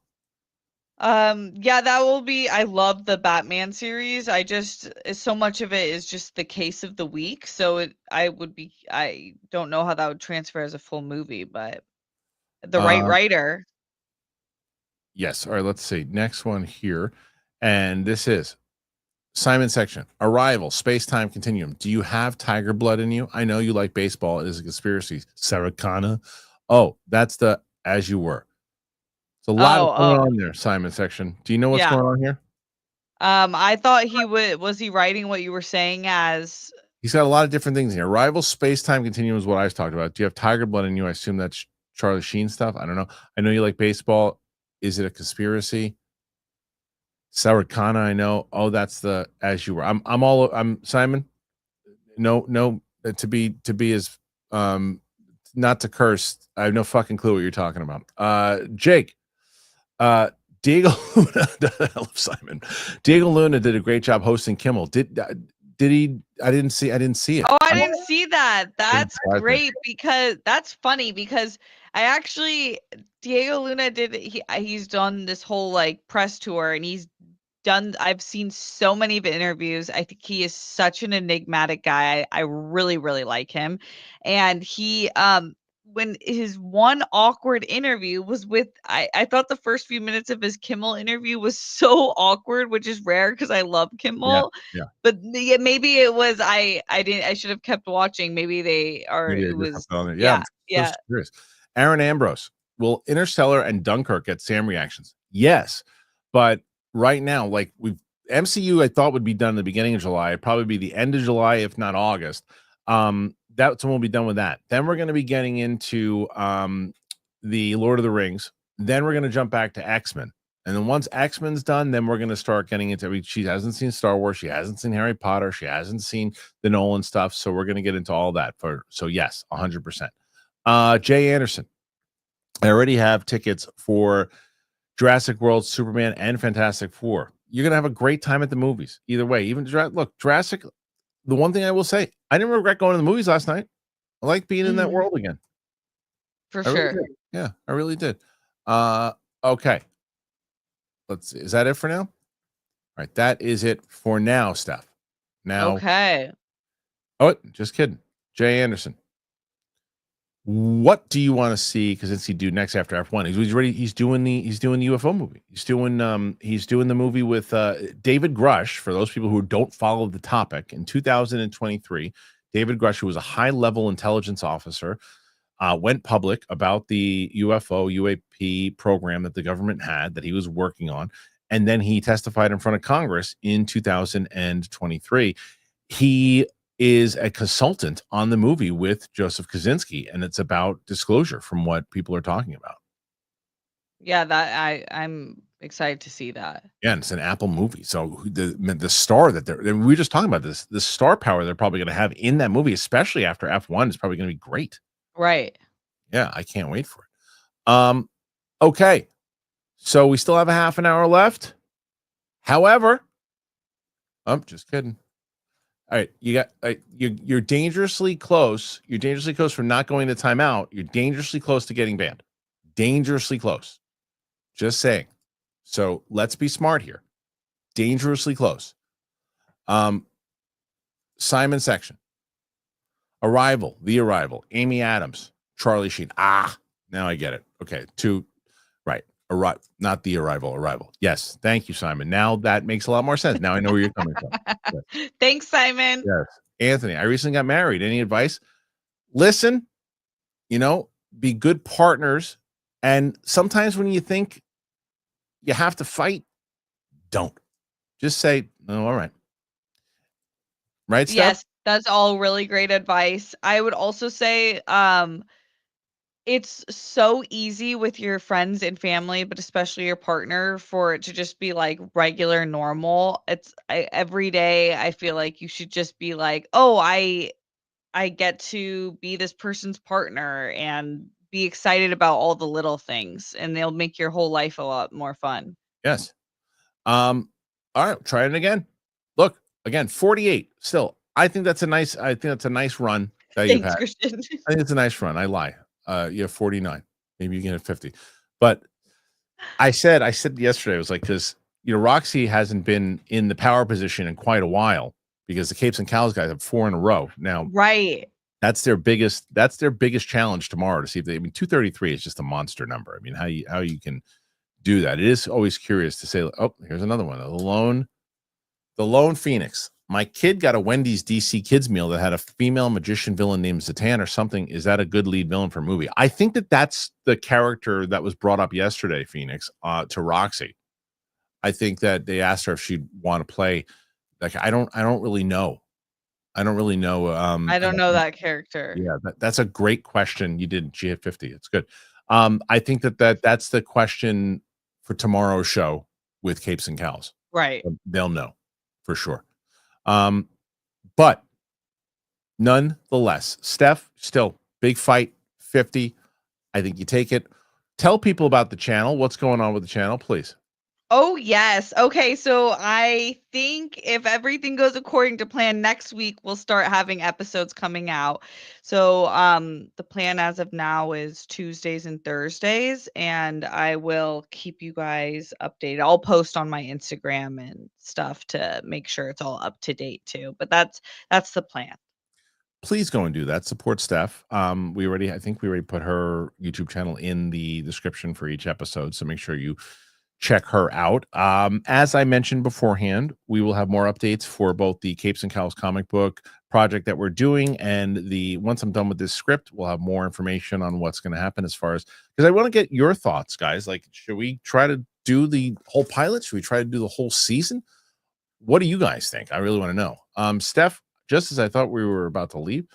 Yeah, that will be I love the Batman series. So much of it is just the case of the week. So I don't know how that would transfer as a full movie, but the right Uh, writer. yes. All right, let's see. Next one here. And this is Simon Section. Arrival, space-time continuum. Do you have tiger blood in you? I know you like baseball. It is a conspiracy. Saracana. Oh, that's the As You Were. It's a lot going on there, Simon Section. Do you know what's Yeah. going on here? I thought was he writing what you were saying as He's got a lot of different things here. Arrival, space-time continuum is what I was talking about. Do you have tiger blood in you? I assume that's Charlie Sheen stuff. I don't know. I know you like baseball. Is it a conspiracy? Saracana, I know. Oh, that's the As You Were. I'm Simon. No, to be as not to curse. I have no fucking clue what you're talking about. Jake, Diego Luna, I love Simon. Diego Luna did a great job hosting Kimmel. Did he? I didn't see it. Oh, I didn't see that. That's great because that's funny because I actually Diego Luna he's done this whole like press tour and I've seen so many of the interviews. I think he is such an enigmatic guy. I really, really like him. And he when his one awkward interview was with I thought the first few minutes of his Kimmel interview was so awkward, which is rare because I love Kimmel. Yeah. But maybe it was I should have kept watching. Maybe they are Maybe it was yeah. yeah. Aaron Ambrose, will Interstellar and Dunkirk get Sam reactions? Yes, but right now, like MCU, I thought would be done in the beginning of July. It'd probably be the end of July, if not August. That's when we'll be done with that. Then we're going to be getting into the Lord of the Rings. Then we're going to jump back to X-Men. And then once X-Men's done, then we're going to start getting into she hasn't seen Star Wars. She hasn't seen Harry Potter. She hasn't seen the Nolan stuff. So we're going to get into all that so yes, 100%. Jay Anderson, I already have tickets for Jurassic World, Superman, and Fantastic Four. You're going to have a great time at the movies. Either way, even Jurassic, the one thing I will say, I didn't regret going to the movies last night. I like being in that world again. For sure. Yeah, I really did. Okay. Let's see. Is that it for now? All right. That is it for now, Steph. Now. Okay. Oh, just kidding. Jay Anderson. What do you want to see Kaczynski do next after F1? He's doing the UFO movie. He's doing the movie with David Grush. For those people who don't follow the topic, in 2023, David Grush, who was a high-level intelligence officer, went public about the UAP program that the government had that he was working on, and then he testified in front of Congress in 2023. He is a consultant on the movie with Joseph Kaczynski, and it's about disclosure from what people are talking about. Yeah, that I'm excited to see that. Yeah, and it's an Apple movie. So the star that we were just talking about this, the star power they're probably going to have in that movie, especially after F1, is probably going to be great. Right. Yeah, I can't wait for it. Okay. So we still have a half an hour left. However, I'm just kidding. All right, you're dangerously close. You're dangerously close from not going to timeout. You're dangerously close to getting banned. Dangerously close. Just saying. So let's be smart here. dangerously close. Simon Section, Arrival, The Arrival, Amy Adams, Charlie Sheen. Now I get it. Okay, right. Not The Arrival. Yes, thank you, Simon. Now that makes a lot more sense. Now I know where you're coming from. Yes. Thanks, Simon. Yes. Anthony, I recently got married. Any advice? Listen, be good partners. And sometimes when you think you have to fight, don't. Just say, oh, all right. Right, Steph? Yes, that's all really great advice. I would also say it's so easy with your friends and family, but especially your partner, for it to just be like regular normal. Every day I feel like you should just be like, oh, I get to be this person's partner, and be excited about all the little things, and they'll make your whole life a lot more fun. Yes. All right, try it again. Look, again, 48 still. I think that's a nice run that you've had. Kristian. I think it's a nice run. I lie. You have 49. Maybe you can hit 50. But I said yesterday, I was like, because Roxy hasn't been in the power position in quite a while, because the Capes and Cowls guys have 4 in a row now. Right. That's their biggest challenge tomorrow, to see if 233 is just a monster number. I mean, how you can do that. It is always curious to say, oh, here's another one. The Lone Phoenix. My kid got a Wendy's DC Kids meal that had a female magician villain named Zatan or something. Is that a good lead villain for a movie? I think that's the character that was brought up yesterday, Phoenix, to Roxy. I think that they asked her if she'd want to play. Like, I don't really know. I don't know that character. Yeah, that's a great question. She hit 50. It's good. I think that's the question for tomorrow's show with Capes and Cowls. Right. They'll know for sure. But nonetheless, Steph, still big fight, 50. I think you take it. Tell people about the channel. What's going on with the channel, please? Oh, yes. Okay, so I think if everything goes according to plan, next week we'll start having episodes coming out. So the plan as of now is Tuesdays and Thursdays, and I will keep you guys updated. I'll post on my Instagram and stuff to make sure it's all up to date too. But that's the plan. Please go and do that. Support Steph. I think we already put her YouTube channel in the description for each episode, so make sure you check her out. As I mentioned beforehand, we will have more updates for both the Capes and Cowls comic book project that we're doing, and once I'm done with this script, we'll have more information on what's going to happen, as far as, because I want to get your thoughts, guys. Like, should we try to do the whole pilot? Should we try to do the whole season? What do you guys think? I really want to know. Steph, just as I thought we were about to leave,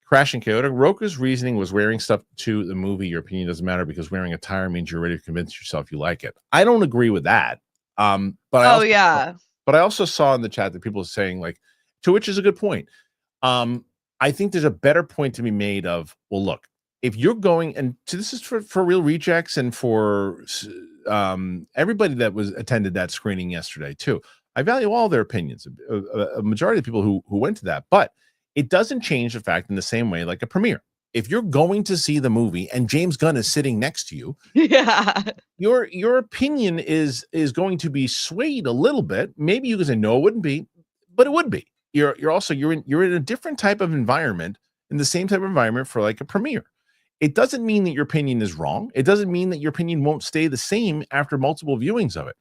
Crash and Chaotic, Rocha's reasoning was wearing stuff to the movie. Your opinion doesn't matter because wearing attire means you're ready to convince yourself you like it. I don't agree with that. But I also saw in the chat that people are saying, like, to which is a good point. I think there's a better point to be made of, well, look, if you're going, and this is for Real Rejects and for everybody that attended that screening yesterday too. I value all their opinions, a majority of the people who went to that, but it doesn't change the fact in the same way like a premiere. If you're going to see the movie and James Gunn is sitting next to you, yeah, your opinion is going to be swayed a little bit. Maybe you can say no, it wouldn't be, but it would be. You're in a different type of environment, in the same type of environment for like a premiere. It doesn't mean that your opinion is wrong. It doesn't mean that your opinion won't stay the same after multiple viewings of it.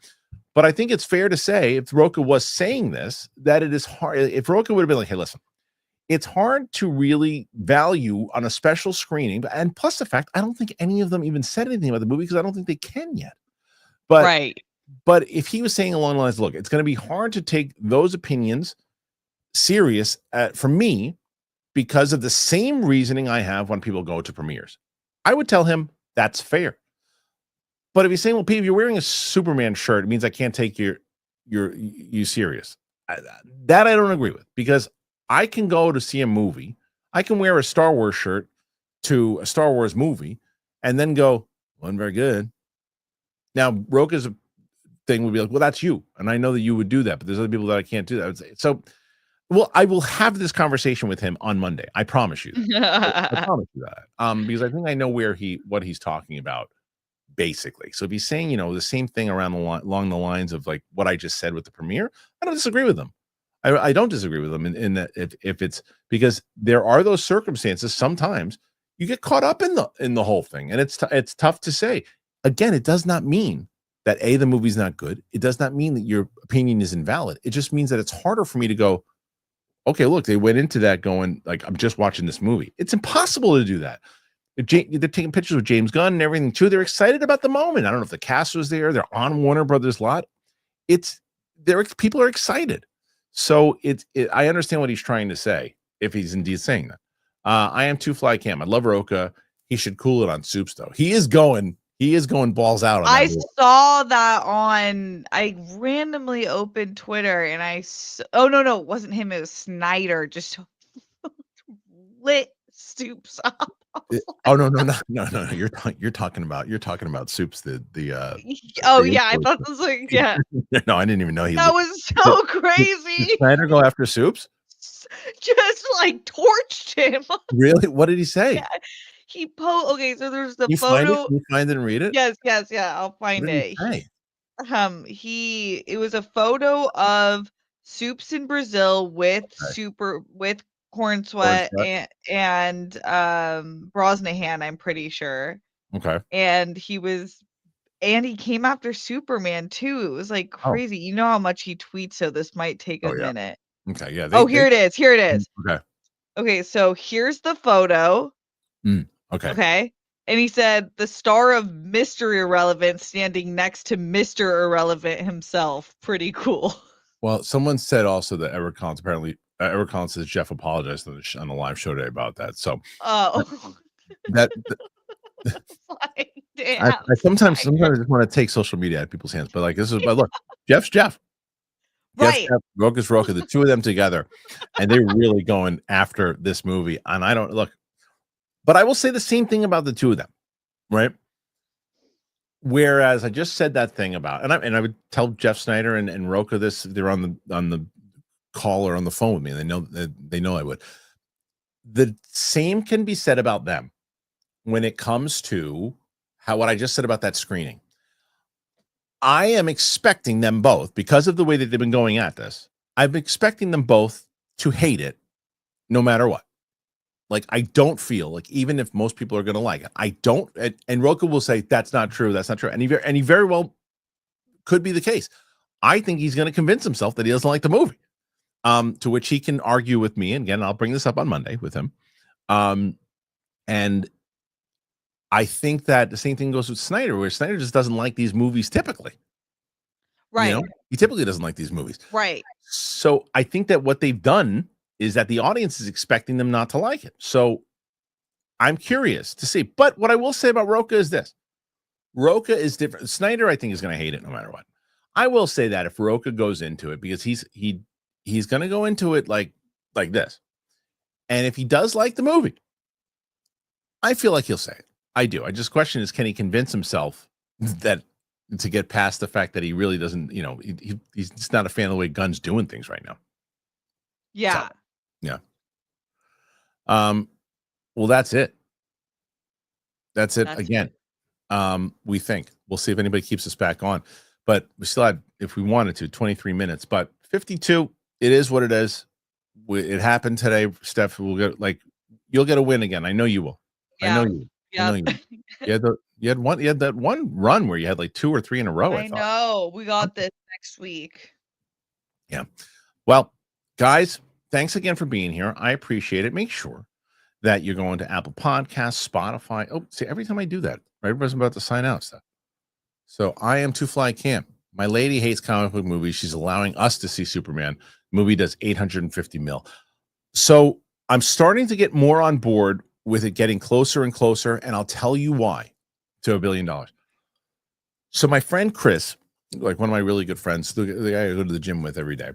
But I think it's fair to say, if Rocha was saying this, that it is hard. If Rocha would have been like, hey, listen, it's hard to really value on a special screening. And plus the fact, I don't think any of them even said anything about the movie, because I don't think they can yet. But, right. But if he was saying along the lines, look, it's going to be hard to take those opinions serious for me, because of the same reasoning I have when people go to premieres, I would tell him that's fair. But if he's saying, well, Pete, if you're wearing a Superman shirt, it means I can't take you serious. That I don't agree with, because I can go to see a movie. I can wear a Star Wars shirt to a Star Wars movie and then go, wasn't very good. Now, Rocha's thing would be like, well, that's you. And I know that you would do that, but there's other people that I can't do that. I would say. So, well, I will have this conversation with him on Monday. I promise you that. I promise you that. Because I think I know what he's talking about basically. So if he's saying, the same thing along the lines of like what I just said with the premiere, I don't disagree with him. I don't disagree with him in that if it's because there are those circumstances sometimes you get caught up in the whole thing, and it's tough to say. Again, it does not mean that the movie's not good. It does not mean that your opinion is invalid. It just means that it's harder for me to go, okay, look, they went into that going like, I'm just watching this movie. It's impossible to do that. They're taking pictures with James Gunn and everything too. They're excited about the moment. I don't know if the cast was there. They're on Warner Brothers lot. People are excited. So I understand what he's trying to say if he's indeed saying that. I am too fly cam. I love Rocha. He should cool it on Soups though. He is going balls out. I saw that I randomly opened Twitter and oh no, it wasn't him. It was Snyder. Just lit Soups up. Oh no. You're talking about Soups. Oh yeah, I thought this was like No, I didn't even know that was so crazy. Did Snyder go after Soups? Just like torched him. Really? What did he say? Yeah. He okay, so there's the you photo. Can you find it and read it? Yes, yeah, I'll find it. It was a photo of Soups in Brazil with with Corn Sweat and Brosnahan, I'm pretty sure. Okay. And he came after Superman too. It was like crazy. You know how much he tweets, so this might take a minute. Okay, yeah. Here it is. Okay. Okay, so here's the photo. Okay. And he said the star of Mr. Irrelevant standing next to Mr. Irrelevant himself. Pretty cool. Well, someone said also that Eric Collins says Jeff apologized on the live show today about that. So that like, I sometimes just want to take social media out of people's hands, but like this is but look, Jeff's Jeff. Right. Rocha's Rocha, the two of them together, and they're really going after this movie. And I don't look, but I will say the same thing about the two of them, right? Whereas I just said that thing about, and I would tell Jeff Snyder and Rocha this, they're on the call or on the phone with me. They know I would. The same can be said about them when it comes to what I just said about that screening. I am expecting them both, because of the way that they've been going at this, I'm expecting them both to hate it no matter what. Like, I don't feel like, even if most people are going to like it, I don't, and Rocha will say, that's not true. That's not true. And he very well could be the case. I think he's going to convince himself that he doesn't like the movie, to which he can argue with me. And again, I'll bring this up on Monday with him. And I think that the same thing goes with Snyder, where Snyder just doesn't like these movies typically. Right. He typically doesn't like these movies. Right. So I think that what they've done is that the audience is expecting them not to like it. So I'm curious to see. But what I will say about Rocha is this. Rocha is different. Snyder, I think, is going to hate it no matter what. I will say that if Rocha goes into it, because he's going to go into it like this. And if he does like the movie, I feel like he'll say it. I do. I just question is, can he convince himself that to get past the fact that he really doesn't, he's just not a fan of the way Gunn's doing things right now. Yeah. So, yeah. Well, that's it. That's again. We think we'll see if anybody keeps us back on, but we still had, if we wanted to, 23 minutes, but 52, it is what it is. It happened today. Steph, you'll get a win again. I know you will. Yeah. I know you. Yeah. You had that one run where you had like 2 or 3 in a row. I know. We got this next week. Yeah. Well, guys, thanks again for being here. I appreciate it. Make sure that you're going to Apple Podcasts, Spotify. Oh, see, every time I do that, everybody's about to sign out stuff. So I am Too Fly Cam. My lady hates comic book movies. She's allowing us to see Superman. The movie does 850 mil. So I'm starting to get more on board with it getting closer and closer, and I'll tell you why, to $1 billion. So my friend Chris, like one of my really good friends, the guy I go to the gym with every day.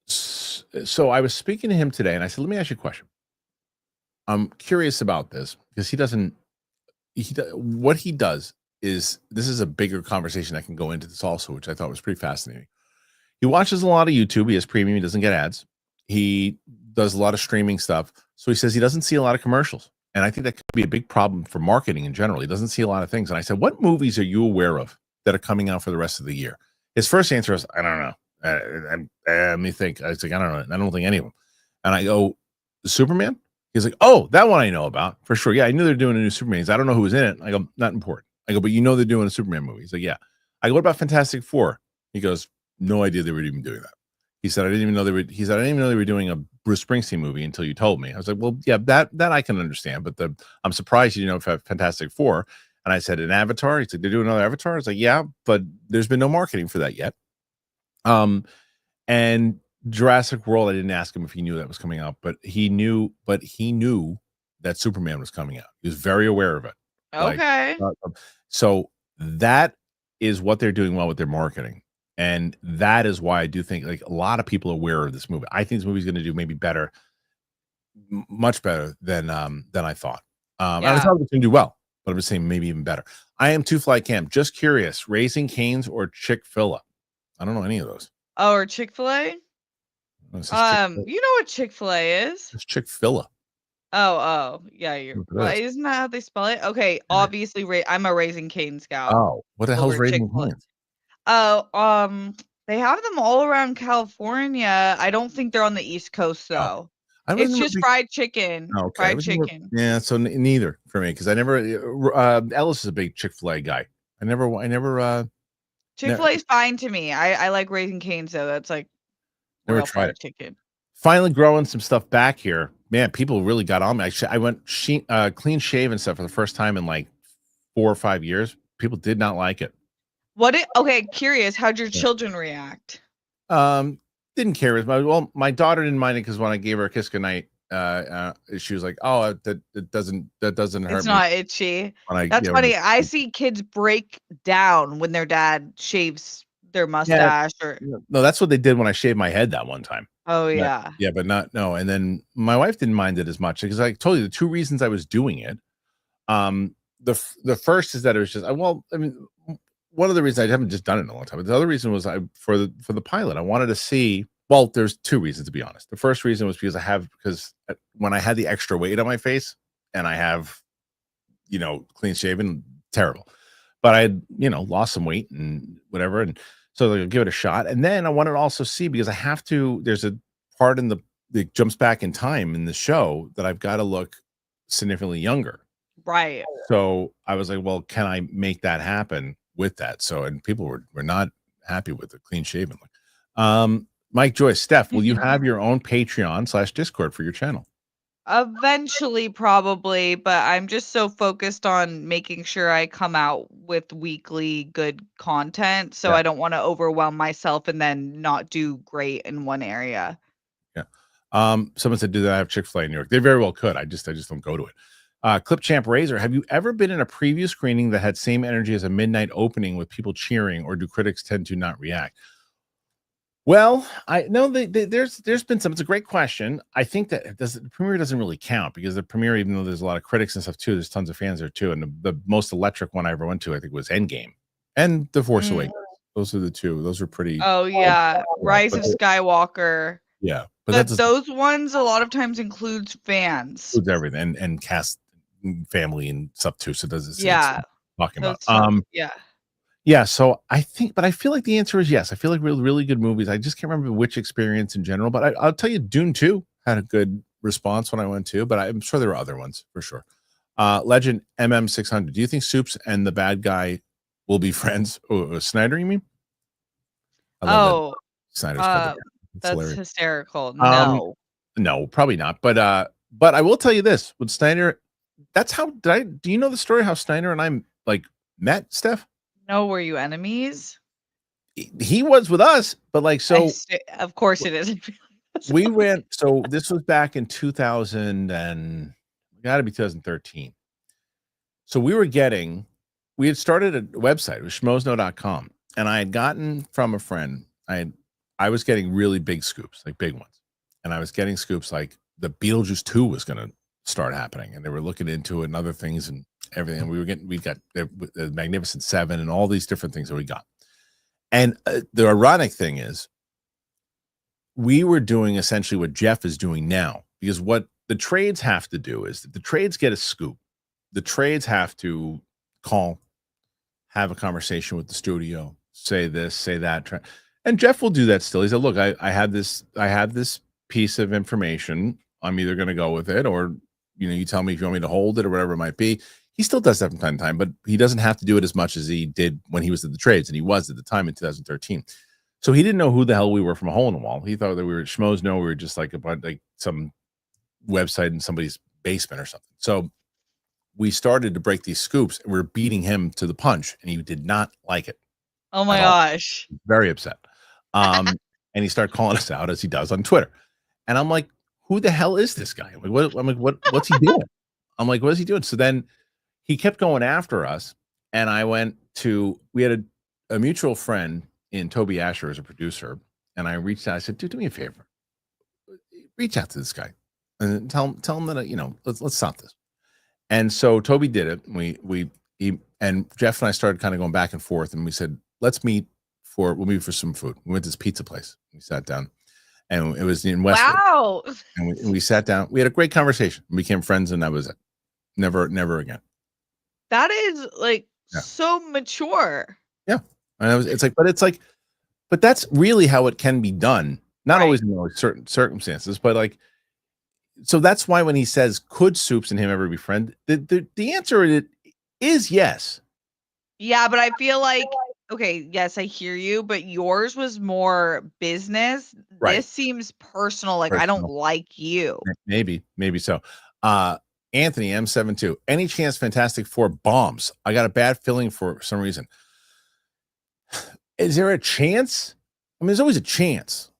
So I was speaking to him today, and I said, let me ask you a question. I'm curious about this because what he does is, this is a bigger conversation. I can go into this also, which I thought was pretty fascinating. He watches a lot of YouTube. He has premium. He doesn't get ads. He does a lot of streaming stuff. So he says he doesn't see a lot of commercials. And I think that could be a big problem for marketing in general. He doesn't see a lot of things. And I said, what movies are you aware of that are coming out for the rest of the year? His first answer was, I don't know. Let me think. I was like, I don't know. I don't think any of them. And I go, Superman? He's like, oh, that one I know about for sure. Yeah, I knew they're doing a new Superman. He's, I don't know who was in it. I go, not important. I go, but you know they're doing a Superman movie. He's like, yeah. I go, what about Fantastic Four? He goes, no idea they were even doing that. He said, I didn't even know they were. He said, I didn't even know they were doing a Bruce Springsteen movie until you told me. I was like, well, yeah, that I can understand, but I'm surprised you know Fantastic Four. And I said, an Avatar. He said, they're doing another Avatar. I was like, yeah, but there's been no marketing for that yet. And Jurassic World, I didn't ask him if he knew that was coming out, but he knew that Superman was coming out. He was very aware of it. Okay. So that is what they're doing well with their marketing. And that is why I do think like a lot of people are aware of this movie. I think this movie is going to do maybe better, much better than I thought. And I thought it was going to do well, but I'm just saying maybe even better. I am Two Fly Cam. Just curious, Raising Cane's or Chick-fil-A? I don't know any of those. Oh, or Chick-fil-A? You know what Chick-fil-A is? It's Chick-fil-A. Oh, yeah. Isn't that how they spell it? Okay, obviously, I'm a Raising Cane scout. Oh, what the hell's Raising Cane's? Oh, they have them all around California. I don't think they're on the East Coast though. It's just fried chicken. Okay. Fried chicken. Yeah, so neither for me because I never. Ellis is a big Chick-fil-A guy. I never. Chick-fil-A is fine to me. I like Raising Cane's though. That's like never tried it. Chicken. Finally growing some stuff back here. Man, people really got on me. I went clean shaven stuff for the first time in like 4 or 5 years. People did not like it. Okay, curious, how'd your children react? Didn't care as much. Well, my daughter didn't mind it because when I gave her a kiss goodnight, she was like, oh, that doesn't hurt. It's not itchy. That's funny. I see kids break down when their dad shaves their mustache no, that's what they did when I shaved my head that one time. Oh yeah. But no. And then my wife didn't mind it as much because I told you the two reasons I was doing it. The first is that it was just one of the reasons I haven't just done it in a long time, but the other reason was for the pilot. I wanted to see. Well, there's two reasons to be honest. The first reason was because when I had the extra weight on my face and I have, clean shaven, terrible, but I had lost some weight and whatever, and so I'll give it a shot. And then I wanted to also see because I have to. There's a part in that jumps back in time in the show that I've got to look significantly younger. Right. So I was like, well, can I make that happen with that? So, and people were not happy with the clean shaven look. Mike Joyce, Steph, will you have your own Patreon/Discord for your channel? Eventually, probably, but I'm just so focused on making sure I come out with weekly good content. So I don't want to overwhelm myself and then not do great in one area. Yeah. Someone said, do they have Chick-fil-A in New York? They very well could. I just don't go to it. Clip Champ Razor, have you ever been in a preview screening that had same energy as a midnight opening with people cheering, or do critics tend to not react? Well, I know there's been some. It's a great question. I think that the premiere doesn't really count because the premiere, even though there's a lot of critics and stuff too, there's tons of fans there too. And the most electric one I ever went to, I think, was Endgame and The Force Awakens. Those are the two. Those are pretty. Oh yeah, Rise of Skywalker. Yeah, but those ones a lot of times includes fans. Includes everything and cast, family and stuff too. So does it? Yeah. Talking about. Yeah, so I feel like the answer is yes. I feel like really good movies. I just can't remember which experience in general, but I'll tell you, Dune 2 had a good response when I went to, but I'm sure there are other ones for sure. Legend MM600. Do you think Soups and the bad guy will be friends? Oh, Snyder, you mean? Snyder's that's hilarious. Hysterical. No, probably not. But I will tell you this: with Snyder, that's how. Do you know the story how Snyder and I met, Steph? No, were you enemies? He was with us, but of course it is. We went. So this was back in 2000 and got to be 2013. So we had started a website, it was schmozno.com, and I had gotten from a friend. I was getting really big scoops, like big ones, and I was getting scoops like the Beetlejuice 2 was going to start happening, and they were looking into it and other things and everything. And we got the Magnificent Seven and all these different things that we got. And the ironic thing is, we were doing essentially what Jeff is doing now, because what the trades have to do is that the trades get a scoop. The trades have to call, have a conversation with the studio, say this, say that. And Jeff will do that still. He said, look, I have this piece of information. I'm either going to go with it or, you tell me if you want me to hold it or whatever it might be. He still does that from time to time, but he doesn't have to do it as much as he did when he was at the trades, and he was at the time in 2013. So he didn't know who the hell we were from a hole in the wall. He thought that we were schmoes. No, we were just like some website in somebody's basement or something. So we started to break these scoops, and we were beating him to the punch, and he did not like it. Oh my gosh. Very upset. And he started calling us out as he does on Twitter. And I'm like, who the hell is this guy? What's he doing? I'm like, what is he doing? So then he kept going after us. And I we had a mutual friend in Toby Asher as a producer. And I reached out. I said, dude, do me a favor. Reach out to this guy and tell him that, let's stop this. And so Toby did it. He and Jeff and I started kind of going back and forth. And we said, we'll meet for some food. We went to this pizza place. We sat down. And it was in Westwood. Wow. And we sat down. We had a great conversation. We became friends, and that was it. Never again. That is so mature. Yeah. And but that's really how it can be done. Not always in certain circumstances, but so that's why when he says, could Soups and him ever be friends? The answer is yes. Yeah, but I feel like, okay, yes, I hear you, but yours was more business. Right. This seems personal. I don't like you. Maybe so. Anthony M72. Any chance Fantastic Four bombs? I got a bad feeling for some reason. Is there a chance? I mean, there's always a chance,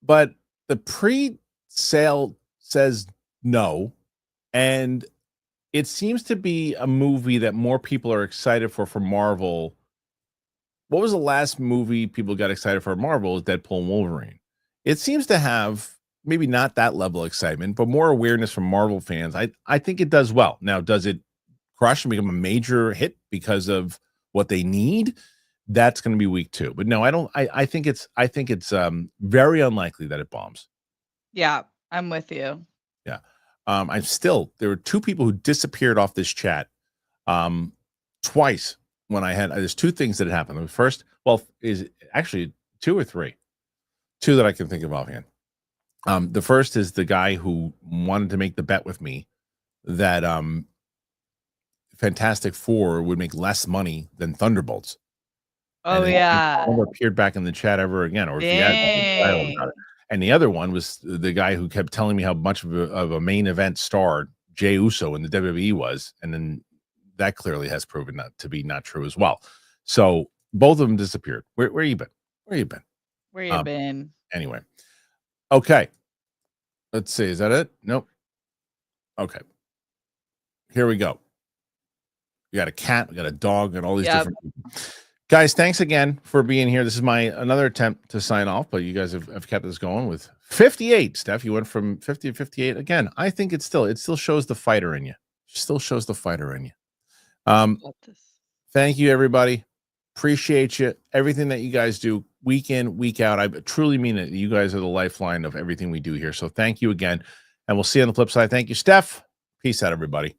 but the pre-sale says no, and it seems to be a movie that more people are excited for Marvel. What was the last movie people got excited for Marvel? Is Deadpool and Wolverine. It seems to have maybe not that level of excitement, but more awareness from Marvel fans. I think it does well. Now, does it crush and become a major hit because of what they need? That's going to be week 2. But no, I don't. I think it's very unlikely that it bombs. Yeah, I'm with you. Yeah. There were 2 people who disappeared off this chat twice when there's 2 things that had happened. The first, is actually 2 or 3. 2 that I can think of offhand. The first is the guy who wanted to make the bet with me that Fantastic Four would make less money than Thunderbolts. Oh, yeah. Never appeared back in the chat ever again, or if he had. And the other one was the guy who kept telling me how much of a main event star Jey Uso in the WWE was, and then that clearly has proven to be not true as well. So both of them disappeared. Where you been? Where you been? Anyway, okay. Let's see. Is that it? Nope. Okay. Here we go. We got a cat. We got a dog. And all these different people. Guys, thanks again for being here. This is another attempt to sign off, but you guys have kept this going with 58. Steph, you went from 50 to 58. Again, I think it still shows the fighter in you. Thank you, everybody. Appreciate you. Everything that you guys do week in, week out. I truly mean it. You guys are the lifeline of everything we do here. So thank you again. And we'll see you on the flip side. Thank you, Steph. Peace out, everybody.